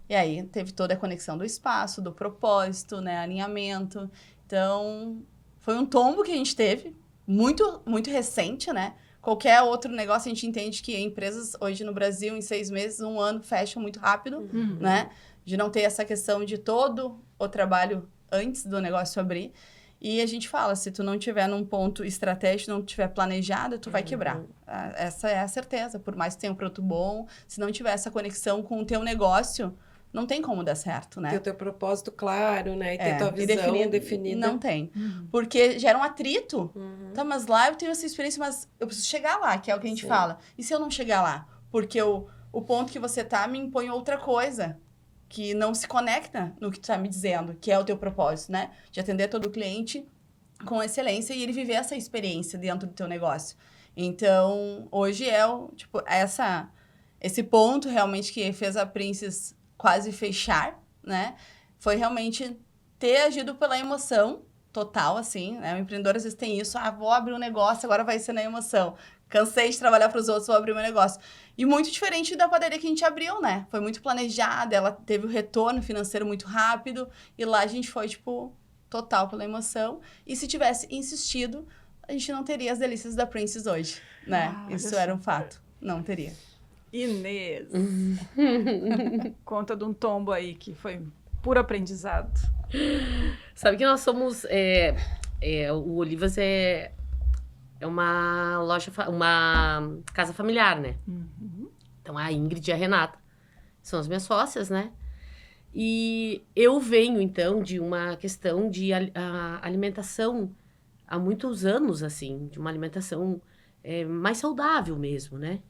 E aí teve toda a conexão do espaço, do propósito, né? Alinhamento. Então, foi um tombo que a gente teve, muito, muito recente, né? Qualquer outro negócio, a gente entende que empresas hoje no Brasil, em 6 meses, 1 ano, fecham muito rápido, né? De não ter essa questão de todo o trabalho antes do negócio abrir. E a gente fala, se tu não tiver num ponto estratégico, não tiver planejado, tu vai quebrar. Essa é a certeza. Por mais que tenha um produto bom, se não tiver essa conexão com o teu negócio, não tem como dar certo, né? Ter o teu propósito claro, né? E ter tua e visão definida. Não tem. Porque gera um atrito. Tá, mas lá eu tenho essa experiência, mas eu preciso chegar lá, que é o que a gente fala. E se eu não chegar lá? Porque o ponto que você tá me impõe outra coisa, que não se conecta no que tu tá me dizendo, que é o teu propósito, né? De atender todo o cliente com excelência e ele viver essa experiência dentro do teu negócio. Então, hoje é esse ponto realmente que fez a Princess quase fechar, né? Foi realmente ter agido pela emoção total, assim, né? O empreendedor às vezes tem isso, vou abrir um negócio, agora vai ser na emoção. Cansei de trabalhar para os outros, vou abrir meu negócio. E muito diferente da padaria que a gente abriu, né? Foi muito planejada, ela teve o retorno financeiro muito rápido, e lá a gente foi, tipo, total pela emoção. E se tivesse insistido, a gente não teria as delícias da Princess hoje, né? Isso era um fato. Não teria. Inês, conta de um tombo aí que foi puro aprendizado. Sabe que nós somos... o Olivas é uma loja, uma casa familiar, né? Então, a Ingrid e a Renata são as minhas sócias, né? E eu venho, então, de uma questão de alimentação há muitos anos, assim, de uma alimentação mais saudável mesmo, né?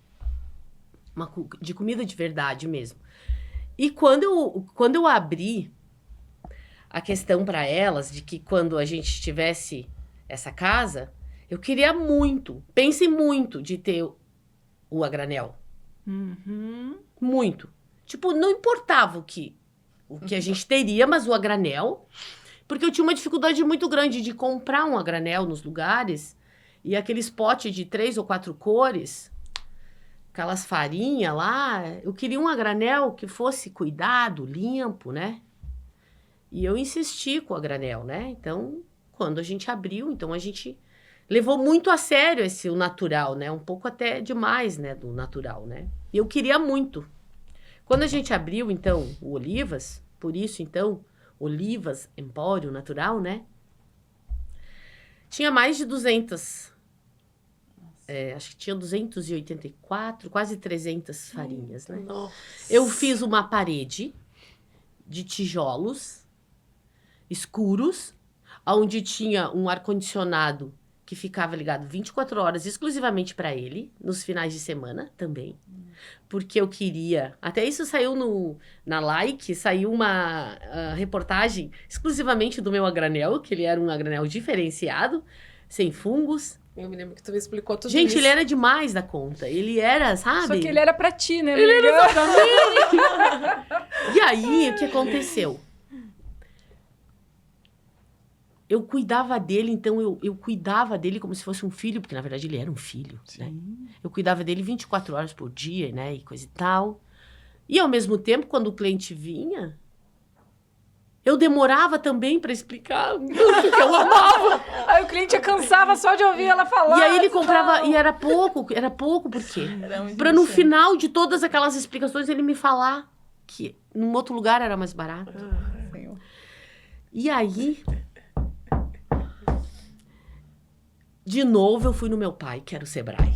De comida de verdade mesmo. E quando eu abri a questão para elas de que quando a gente tivesse essa casa, eu queria muito, pensei muito de ter o a granel. Muito. Tipo, não importava o que a gente teria, mas o a granel, porque eu tinha uma dificuldade muito grande de comprar um a granel nos lugares e aqueles potes de 3 ou 4 cores, aquelas farinhas lá, eu queria um a granel que fosse cuidado, limpo, né? E eu insisti com a granel, né? Então, quando a gente abriu, então a gente levou muito a sério o natural, né? Um pouco até demais, né? Do natural, né? E eu queria muito. Quando a gente abriu, então, o Olivas, por isso, então, Olivas Empório Natural, né? Tinha mais de 200. Acho que tinha 284, quase 300 farinhas, né? Nossa. Eu fiz uma parede de tijolos escuros, onde tinha um ar-condicionado que ficava ligado 24 horas exclusivamente para ele, nos finais de semana também. Porque eu queria... Até isso saiu na Like, saiu uma reportagem exclusivamente do meu a granel, que ele era um a granel diferenciado, sem fungos. Eu me lembro que tu me explicou tudo Gente, isso. ele era demais da conta. Ele era, sabe? Só que ele era pra ti, né, Ele amiga? era exatamente. E aí, o que aconteceu? Eu cuidava dele, então eu cuidava dele como se fosse um filho, porque na verdade ele era um filho, né? Eu cuidava dele 24 horas por dia, né? E coisa e tal. E ao mesmo tempo, quando o cliente vinha, eu demorava também para explicar o que eu amava. Aí o cliente cansava só de ouvir ela falar. E aí ele comprava, e era pouco por quê? Para no final de todas aquelas explicações ele me falar que num outro lugar era mais barato. E aí, de novo eu fui no meu pai, que era o Sebrae.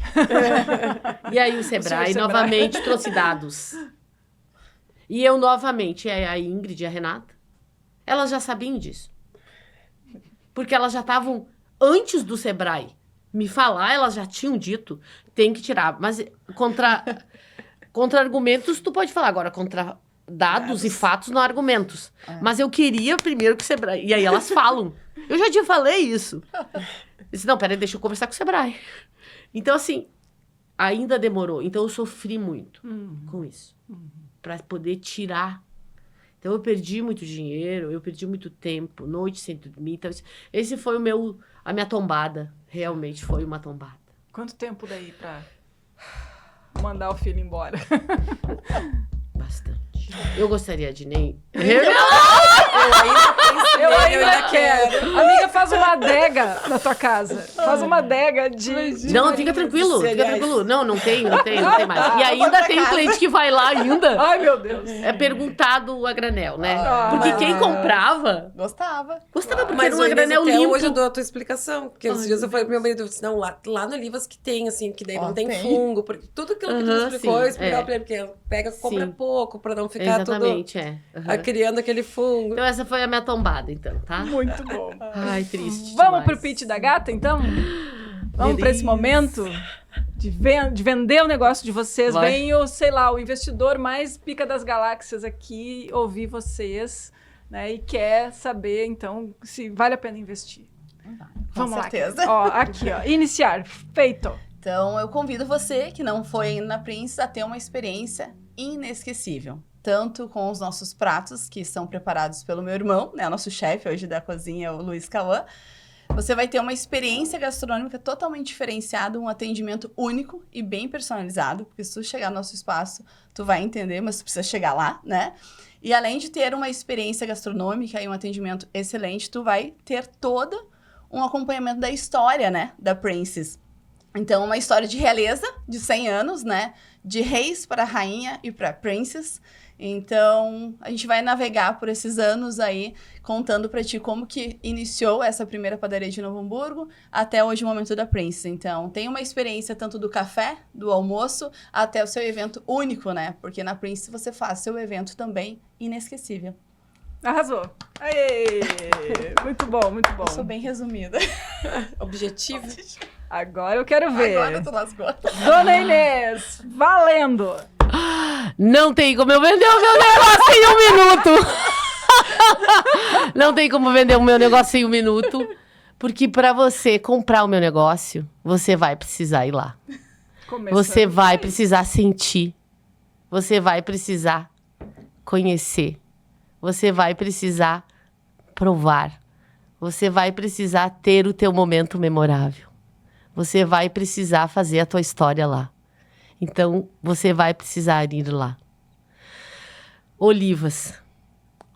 E aí o Sebrae novamente trouxe dados. E eu novamente, a Ingrid e a Renata, elas já sabiam disso. Porque elas já estavam antes do Sebrae me falar, elas já tinham dito, tem que tirar. Mas contra argumentos, tu pode falar. Agora, contra dados e fatos, não há argumentos. Mas eu queria primeiro que o Sebrae... E aí elas falam. Eu já te falei isso. Eu disse, não, peraí, deixa eu conversar com o Sebrae. Então, assim, ainda demorou. Então, eu sofri muito com isso. Para poder tirar. Então, eu perdi muito dinheiro, eu perdi muito tempo, noite sem dormir. Então, esse foi a minha tombada. Realmente foi uma tombada. Quanto tempo daí pra mandar o filho embora? Bastante. Eu gostaria de nem... Eu ainda quero. Amiga, faz uma adega na tua casa. Faz uma adega de... Não, fica tranquilo, fica tranquilo. Não tem mais. E ainda tem cliente que vai lá ainda. Ai, meu Deus. É perguntado a granel, né? Ah. Porque quem comprava... Gostava. Gostava porque Mas era uma granel até limpo. hoje eu dou a tua explicação. Porque esses dias eu falei pro meu marido, eu disse, não, lá no Livas que tem, assim, que daí não tem tem. fungo. Porque tudo aquilo que tu Aham, explicou, sim, eu explicava é. pra ele, porque pega, compra Sim. pouco, pra não ficar Exatamente, é. tudo criando aquele fungo. Então essa foi a minha tombada, então, tá? Muito bom. Ai, triste Vamos demais. pro pitch da gata, então? Vamos para esse momento de vender o negócio de vocês. Vai. Vem o, sei lá, o investidor mais pica das galáxias aqui ouvir vocês, né? E quer saber, então, se vale a pena investir. Vamos certeza. lá. Ó, aqui, ó. Iniciar. Feito. Então, eu convido você que não foi ainda na Princes a ter uma experiência inesquecível. Tanto com os nossos pratos, que são preparados pelo meu irmão, né? Nosso chefe hoje da cozinha, o Luiz Cauã. Você vai ter uma experiência gastronômica totalmente diferenciada, um atendimento único e bem personalizado, porque se tu chegar no nosso espaço, tu vai entender, mas tu precisa chegar lá, né? E além de ter uma experiência gastronômica e um atendimento excelente, tu vai ter todo um acompanhamento da história, né? Da Princes. Então, uma história de realeza, de 100 anos, né? De reis para rainha e para princess. Então, a gente vai navegar por esses anos aí, contando para ti como que iniciou essa primeira padaria de Novo Hamburgo até hoje o momento da Princess. Então, tem uma experiência tanto do café, do almoço, até o seu evento único, né? Porque na Princess você faz seu evento também inesquecível. Arrasou. Aê! Muito bom, muito bom. Eu sou bem resumida. Objetivo. Agora eu quero ver. Agora tu lascou. Dona Inês, valendo! Não tem como eu vender o meu negócio em 1 minuto. Não tem como vender o meu negócio em 1 minuto. Porque para você comprar o meu negócio, você vai precisar ir lá. Começando Você vai aí. precisar sentir. Você vai precisar conhecer. Você vai precisar provar. Você vai precisar ter o teu momento memorável. Você vai precisar fazer a tua história lá. Então, você vai precisar ir lá. Olivas.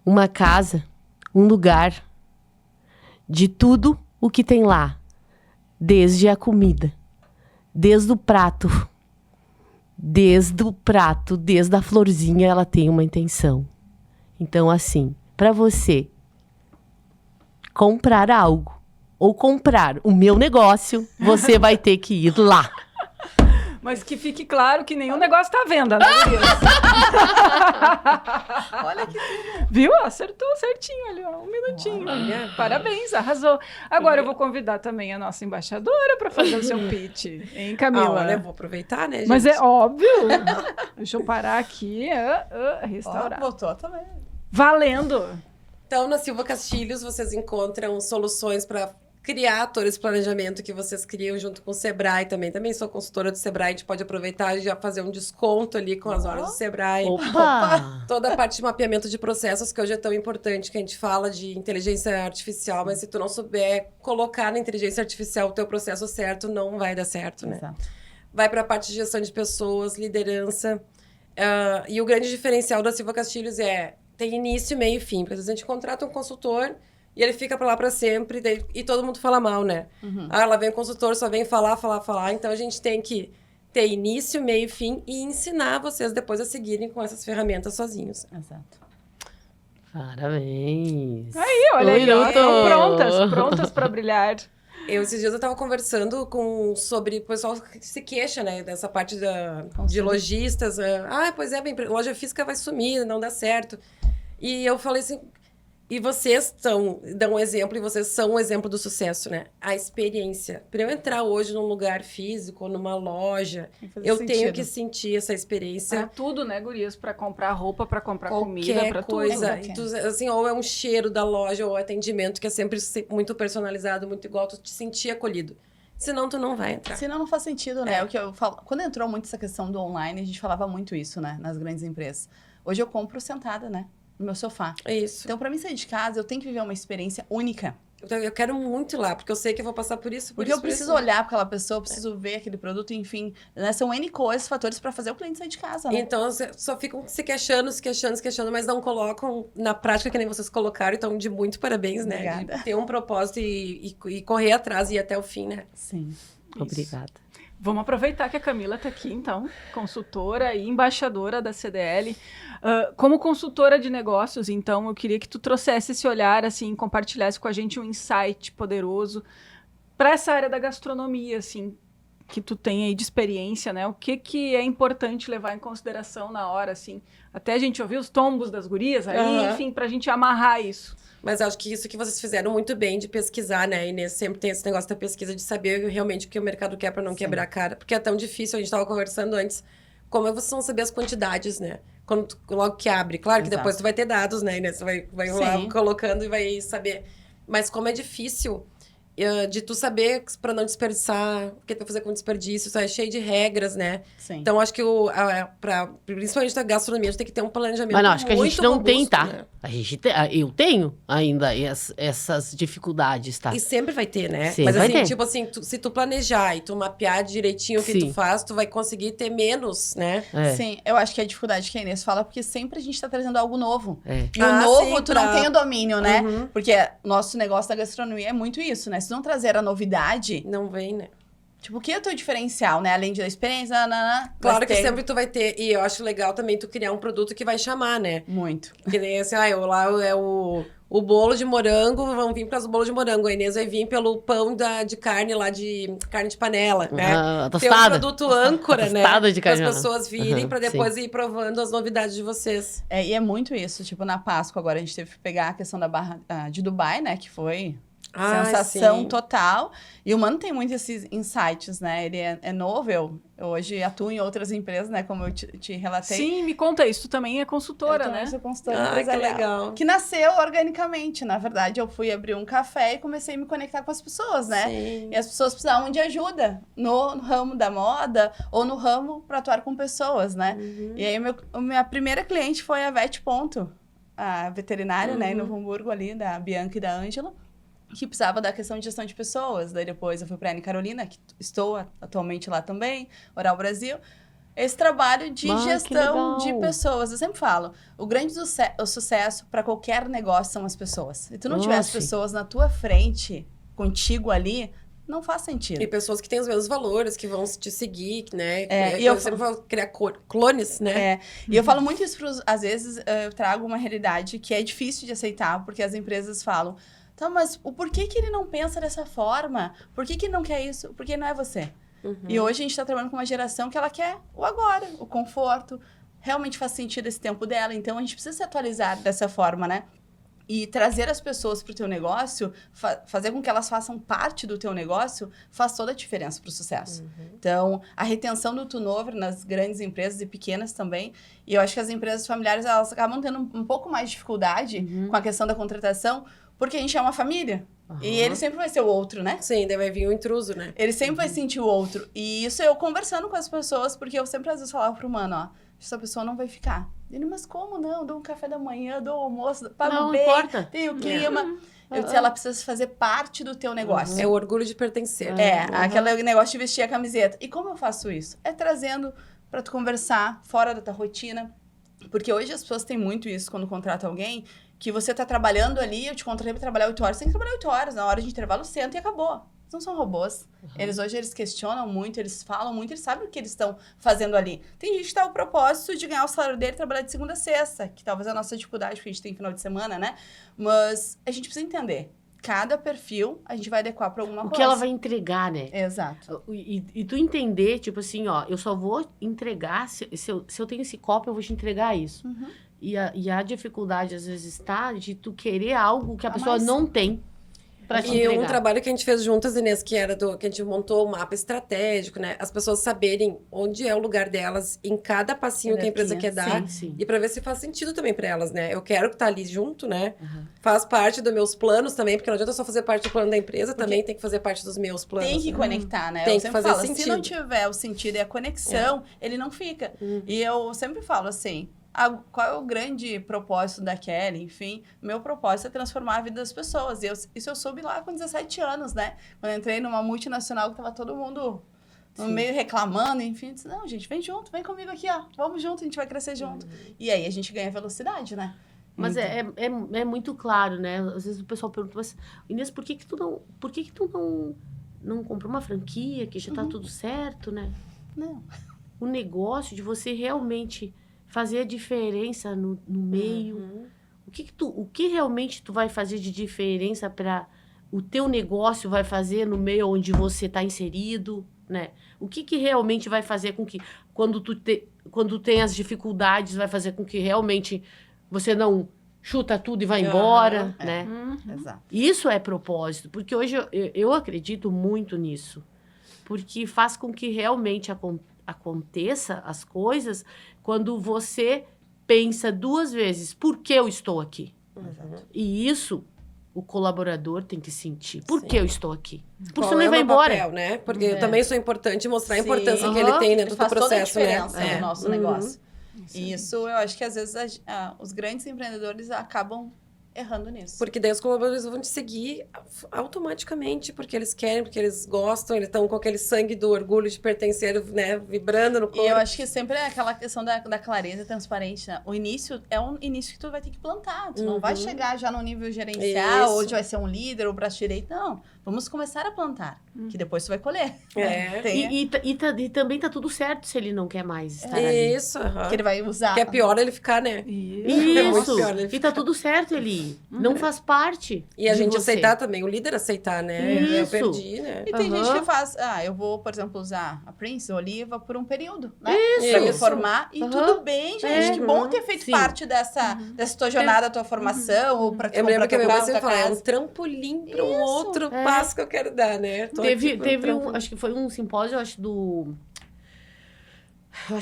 Uma casa, um lugar de tudo o que tem lá. Desde a comida, desde o prato. Desde o prato, desde a florzinha, ela tem uma intenção. Então, assim, para você comprar algo ou comprar o meu negócio, você vai ter que ir lá. Mas que fique claro que nenhum negócio está à venda, né, Inês? Olha que Viu? Acertou certinho ali, ó. 1 minutinho. Olha. Parabéns, arrasou. Agora eu vou convidar também a nossa embaixadora para fazer o seu pitch, hein, Camila? Olha, eu vou aproveitar, né, gente? Mas é óbvio. Deixa eu parar aqui. Restaurar. botou também. Valendo. Então, na Silva Castilhos, vocês encontram soluções para criar todo esse planejamento que vocês criam junto com o Sebrae também. Também sou consultora do Sebrae, a gente pode aproveitar e já fazer um desconto ali com as horas do Sebrae. Opa! Toda a parte de mapeamento de processos, que hoje é tão importante, que a gente fala de inteligência artificial, mas se tu não souber colocar na inteligência artificial o teu processo certo, não vai dar certo, né? Exato. Vai para a parte de gestão de pessoas, liderança. E o grande diferencial da Silva Castilhos tem início, meio e fim. Porque às vezes a gente contrata um consultor e ele fica para lá para sempre e todo mundo fala mal, né? Ela vem o consultor, só vem falar. Então a gente tem que ter início, meio e fim e ensinar vocês depois a seguirem com essas ferramentas sozinhos. Exato. Parabéns. Aí, olha aí, ó, Bonito. estão prontas para brilhar. Esses dias eu tava conversando sobre o pessoal que se queixa, né? Dessa parte de lojistas. Pois é, loja física vai sumir, não dá certo. E eu falei assim, E vocês dão um exemplo, e vocês são um exemplo do sucesso, né? A experiência. Para eu entrar hoje num lugar físico, numa loja, eu tenho que sentir essa experiência. Pra tudo, né, gurias? Pra comprar roupa, pra comprar Qualquer comida, pra coisa. tudo. Assim, ou é um cheiro da loja, ou atendimento, que é sempre muito personalizado, muito igual, tu te sentir acolhido. Senão, tu não vai entrar. Senão não faz sentido, né? O que eu falo, quando entrou muito essa questão do online, a gente falava muito isso, né? Nas grandes empresas. Hoje eu compro sentada, né? No meu sofá. É isso. Então, pra mim sair de casa, eu tenho que viver uma experiência única. Eu quero muito ir lá, porque eu sei que eu vou passar por isso, Porque eu preciso olhar para aquela pessoa, eu preciso ver aquele produto, enfim. Né? São N coisas, fatores para fazer o cliente sair de casa, né? Então, só ficam se queixando, mas não colocam na prática que nem vocês colocaram. Então, de muito parabéns, né? Obrigada. De ter um propósito e correr atrás e ir até o fim, né? Sim. Obrigada. Vamos aproveitar que a Camila está aqui, então, consultora e embaixadora da CDL. Como consultora de negócios, então, eu queria que tu trouxesse esse olhar, assim, compartilhasse com a gente um insight poderoso para essa área da gastronomia, assim, que tu tem aí de experiência, né? O que é importante levar em consideração na hora, assim, até a gente ouvir os tombos das gurias aí, enfim, para a gente amarrar isso. Mas acho que isso que vocês fizeram muito bem de pesquisar, né? Inês, sempre tem esse negócio da pesquisa de saber realmente o que o mercado quer para não quebrar a cara. Porque é tão difícil, a gente estava conversando antes, como é vocês vão saber as quantidades, né? Logo que abre. Claro que Exato. depois tu vai ter dados, né, Inês? Você vai lá colocando e vai saber. Mas como é difícil de tu saber para não desperdiçar, o que tu vai fazer com desperdício, isso é cheio de regras, né? Sim. Então, acho que principalmente na gastronomia, a gente tem que ter um planejamento Mas não, acho que a gente muito não tem, robusto, tá? né? Eu tenho ainda essas dificuldades, tá? E sempre vai ter, né? Sempre Mas vai assim, ter. tipo assim, se tu planejar e tu mapear direitinho o que Sim. tu faz, tu vai conseguir ter menos, né? É. Sim, eu acho que é a dificuldade que a Inês fala, porque sempre a gente tá trazendo algo novo. É. E o novo, sim, tu não tem o domínio, né? Uhum. Porque nosso negócio da gastronomia é muito isso, né? Se não trazer a novidade, Não vem, né? tipo, o que é o teu diferencial, né? Além da experiência, Claro que sempre tu vai ter. E eu acho legal também tu criar um produto que vai chamar, né? Muito. Que nem assim, lá é o bolo de morango, vão vir para o bolo de morango. A Inês vai vir pelo pão de carne lá, de carne de panela, né? A Ter um tostada. produto âncora, né? Tostada de Para as carne. pessoas virem Uhum, para depois ir provando as novidades de vocês. E é muito isso. Tipo, na Páscoa agora a gente teve que pegar a questão da barra de Dubai, né? Que foi sensação sim. total. E o Mano tem muito esses insights, né? Ele é novo, eu hoje atuo em outras empresas, né? Como eu te relatei. Sim, me conta isso. Tu também é consultora, Eu também né? sou consultora Que empresarial. legal. Que nasceu organicamente. Na verdade, eu fui abrir um café e comecei a me conectar com as pessoas, né? Sim. E as pessoas precisavam de ajuda no ramo da moda ou no ramo para atuar com pessoas, né? E aí, minha primeira cliente foi a Vete Ponto, a veterinária, né? Em Novo Hamburgo ali, da Bianca e da Ângela, que precisava da questão de gestão de pessoas. Daí depois eu fui para a Anne Carolina, que estou atualmente lá também, Oral Brasil. Esse trabalho de Que gestão de legal. pessoas. Eu sempre falo, o grande sucesso para qualquer negócio são as pessoas. Se tu não tiver as Nossa. pessoas na tua frente, contigo ali, não faz sentido. E pessoas que têm os mesmos valores, que vão te seguir, né? E eu eu sempre falo criar clones, né? E eu falo muito isso às vezes eu trago uma realidade que é difícil de aceitar, porque as empresas falam, tá, mas o porquê que ele não pensa dessa forma? Por que ele não quer isso? Porque não é você. E hoje a gente está trabalhando com uma geração que ela quer o agora, o conforto. Realmente faz sentido esse tempo dela, então a gente precisa se atualizar dessa forma, né? E trazer as pessoas para o teu negócio, fazer com que elas façam parte do teu negócio, faz toda a diferença para o sucesso. Então, a retenção do turnover nas grandes empresas e pequenas também. E eu acho que as empresas familiares, elas acabam tendo um pouco mais de dificuldade com a questão da contratação, porque a gente é uma família. E ele sempre vai ser o outro, né? Sim, daí vai vir o intruso, né? Ele sempre vai sentir o outro. E isso eu conversando com as pessoas, porque eu sempre às vezes falava pro Mano, ó, essa pessoa não vai ficar. Ele, mas como não? Eu dou um café da manhã, dou um almoço, pago Não bem, importa. tem o clima. Eu disse, ela precisa fazer parte do teu negócio. É o orgulho de pertencer. Aquele negócio de vestir a camiseta. E como eu faço isso? É trazendo pra tu conversar fora da tua rotina. Porque hoje as pessoas têm muito isso quando contratam alguém, que você tá trabalhando ali, eu te contratei pra trabalhar 8 horas, você tem que trabalhar 8 horas, na hora de intervalo senta e acabou. Eles não são robôs. Eles questionam muito, eles falam muito, eles sabem o que eles estão fazendo ali. Tem gente que tá o propósito de ganhar o salário dele e trabalhar de segunda a sexta, que talvez é a nossa dificuldade, porque a gente tem final de semana, né? Mas a gente precisa entender. Cada perfil a gente vai adequar pra alguma O coisa. que ela vai entregar, né? Exato. E tu entender, tipo assim, ó, eu só vou entregar, se eu tenho esse copo, eu vou te entregar isso. E a dificuldade, às vezes, está de tu querer algo que a pessoa mais. não tem pra te E entregar. um trabalho que a gente fez juntas, Inês, que a gente montou um mapa estratégico, né? As pessoas saberem onde é o lugar delas em cada passinho que a empresa quer dar. Sim, sim. E pra ver se faz sentido também pra elas, né? Eu quero estar ali junto, né? Uhum. Faz parte dos meus planos também, porque não adianta só fazer parte do plano da empresa, também tem que fazer parte dos meus planos. Tem que né? conectar, né? Tem Eu que sempre fazer falo, se não sentido. tiver o sentido e a conexão, ele não fica. E eu sempre falo assim, qual é o grande propósito da Kelly? Enfim, meu propósito é transformar a vida das pessoas. E isso eu soube lá com 17 anos, né? Quando eu entrei numa multinacional que tava todo mundo no meio reclamando, enfim, eu disse, não, gente, vem junto, vem comigo aqui, ó. Vamos junto, a gente vai crescer junto. E aí a gente ganha velocidade, né? Mas é muito claro, né? Às vezes o pessoal pergunta, mas, Inês, por que tu não comprou uma franquia que já tá tudo certo, né? Não. O negócio de você realmente fazer a diferença no meio. O que realmente tu vai fazer de diferença para o teu negócio vai fazer no meio onde você está inserido, né? O que realmente vai fazer com que, quando tu tem as dificuldades, vai fazer com que realmente você não chuta tudo e vai embora, né? Exato. Isso é propósito, porque hoje eu acredito muito nisso. Porque faz com que realmente aconteça as coisas quando você pensa 2 vezes, por que eu estou aqui? E isso o colaborador tem que sentir. Por que eu estou aqui? Porque senão ele vai meu embora. papel, né? Porque eu também sou importante mostrar a Sim. importância que ele tem dentro do faz processo, toda a diferença né? no nosso negócio. E isso eu acho que às vezes os grandes empreendedores acabam errando nisso. Porque daí os colaboradores vão te seguir automaticamente, porque eles querem, porque eles gostam, eles estão com aquele sangue do orgulho de pertencer, né? Vibrando no corpo. E eu acho que sempre é aquela questão da clareza e transparência. Né? O início é um início que tu vai ter que plantar. Tu não vai chegar já no nível gerencial, Isso. ou tu vai ser um líder, ou braço direito. Não. Vamos começar a plantar, que depois tu vai colher. É. E também tá tudo certo se ele não quer mais estar ali. Isso, Que ele vai usar. Que é pior ele ficar, né? É muito Isso. pior, né? E tá tudo certo ele ir. Não faz parte. E a de gente você. aceitar também, o líder aceitar, né? Eu Isso. perdi, né? E tem gente Aham. que faz, eu vou, por exemplo, usar a Prince, a Oliva, por um período, né? Isso. Pra me formar. E Aham. tudo bem, gente. Que bom ter feito Sim. parte dessa tua jornada, tua formação, ou pra te Eu me lembro que a minha mãe comprar sempre tua falava, é um casa. trampolim para um outro É. passo que eu quero dar, né? Tô aqui pro Teve trampolim. acho que foi um simpósio, eu acho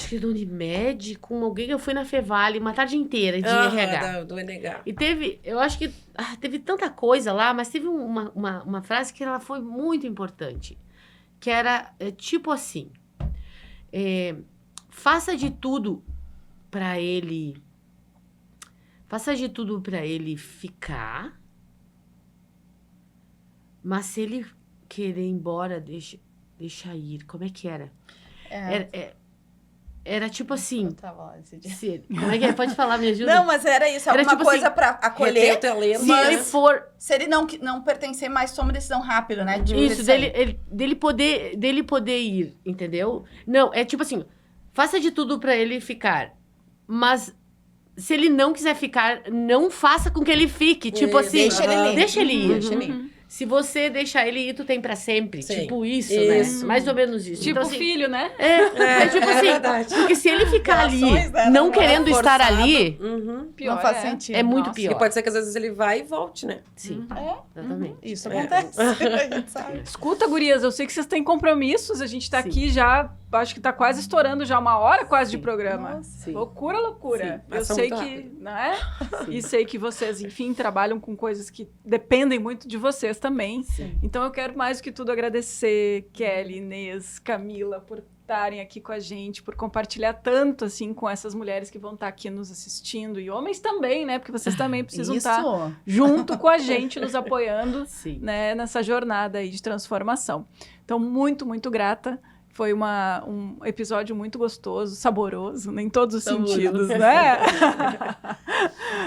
que do Unimed, com alguém, eu fui na Fevale uma tarde inteira de RH. Do NH. E eu acho que teve tanta coisa lá, mas teve uma frase que ela foi muito importante, que era tipo assim, faça de tudo para ele ficar, mas se ele querer ir embora, deixa ir. Como é que era? Era tipo assim. Eu tava lá esse dia. Como é que é? Pode falar, me ajuda? Não, mas era isso. Era Alguma tipo coisa assim, pra Reter acolher. o talento, se né? ele for. Se ele não pertencer mais, toma decisão rápido, né? Tipo, Isso, ele sair. dele poder ir, entendeu? Não, é tipo assim, faça de tudo pra ele ficar, mas se ele não quiser ficar, não faça com que ele fique, tipo assim, Deixa ele ir. deixa ele ir. Deixa ele ir. Se você deixar ele ir, tu tem pra sempre, Sim. tipo isso, Isso. né? Mais ou menos isso. Tipo Então, assim, filho, né? é tipo é assim, verdade. porque se ele ficar ali, Relações, né? não Não é querendo estar forçado. ali, Pior, não faz sentido. é muito Nossa. E pior. pode ser que às vezes ele vai e volte, né? Sim, É, exatamente. isso acontece. A gente sabe. Escuta, gurias, eu sei que vocês têm compromissos, a gente tá Sim. aqui já, acho que tá quase estourando já 1 hora quase de programa. Nossa. Sim. Loucura, loucura. Sim, Eu passa sei muito que, rápido. não é? E sei que vocês, enfim, trabalham com coisas que dependem muito de vocês também. Sim. Então eu quero mais do que tudo agradecer Kelly, Inês, Camila por estarem aqui com a gente, por compartilhar tanto assim com essas mulheres que vão estar aqui nos assistindo e homens também, né? Porque vocês também precisam estar junto com a gente, nos apoiando, Sim. né, nessa jornada aí de transformação. Então, muito, muito grata. Foi um episódio muito gostoso, saboroso, em todos os sentidos, né?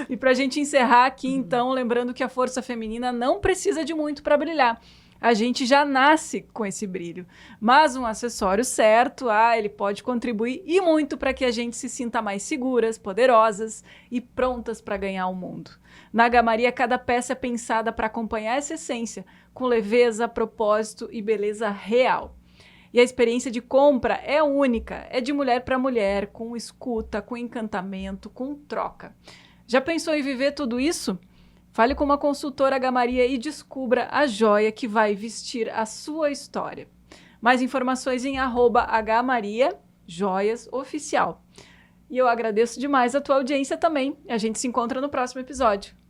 E pra gente encerrar aqui, então, lembrando que a força feminina não precisa de muito para brilhar. A gente já nasce com esse brilho, mas um acessório certo, ele pode contribuir e muito para que a gente se sinta mais seguras, poderosas e prontas para ganhar o mundo. Na Gamaria, cada peça é pensada para acompanhar essa essência, com leveza, propósito e beleza real. E a experiência de compra é única, é de mulher para mulher, com escuta, com encantamento, com troca. Já pensou em viver tudo isso? Fale com uma consultora H. Maria e descubra a joia que vai vestir a sua história. Mais informações em @HMariaJoiasOficial. E eu agradeço demais a tua audiência também. A gente se encontra no próximo episódio.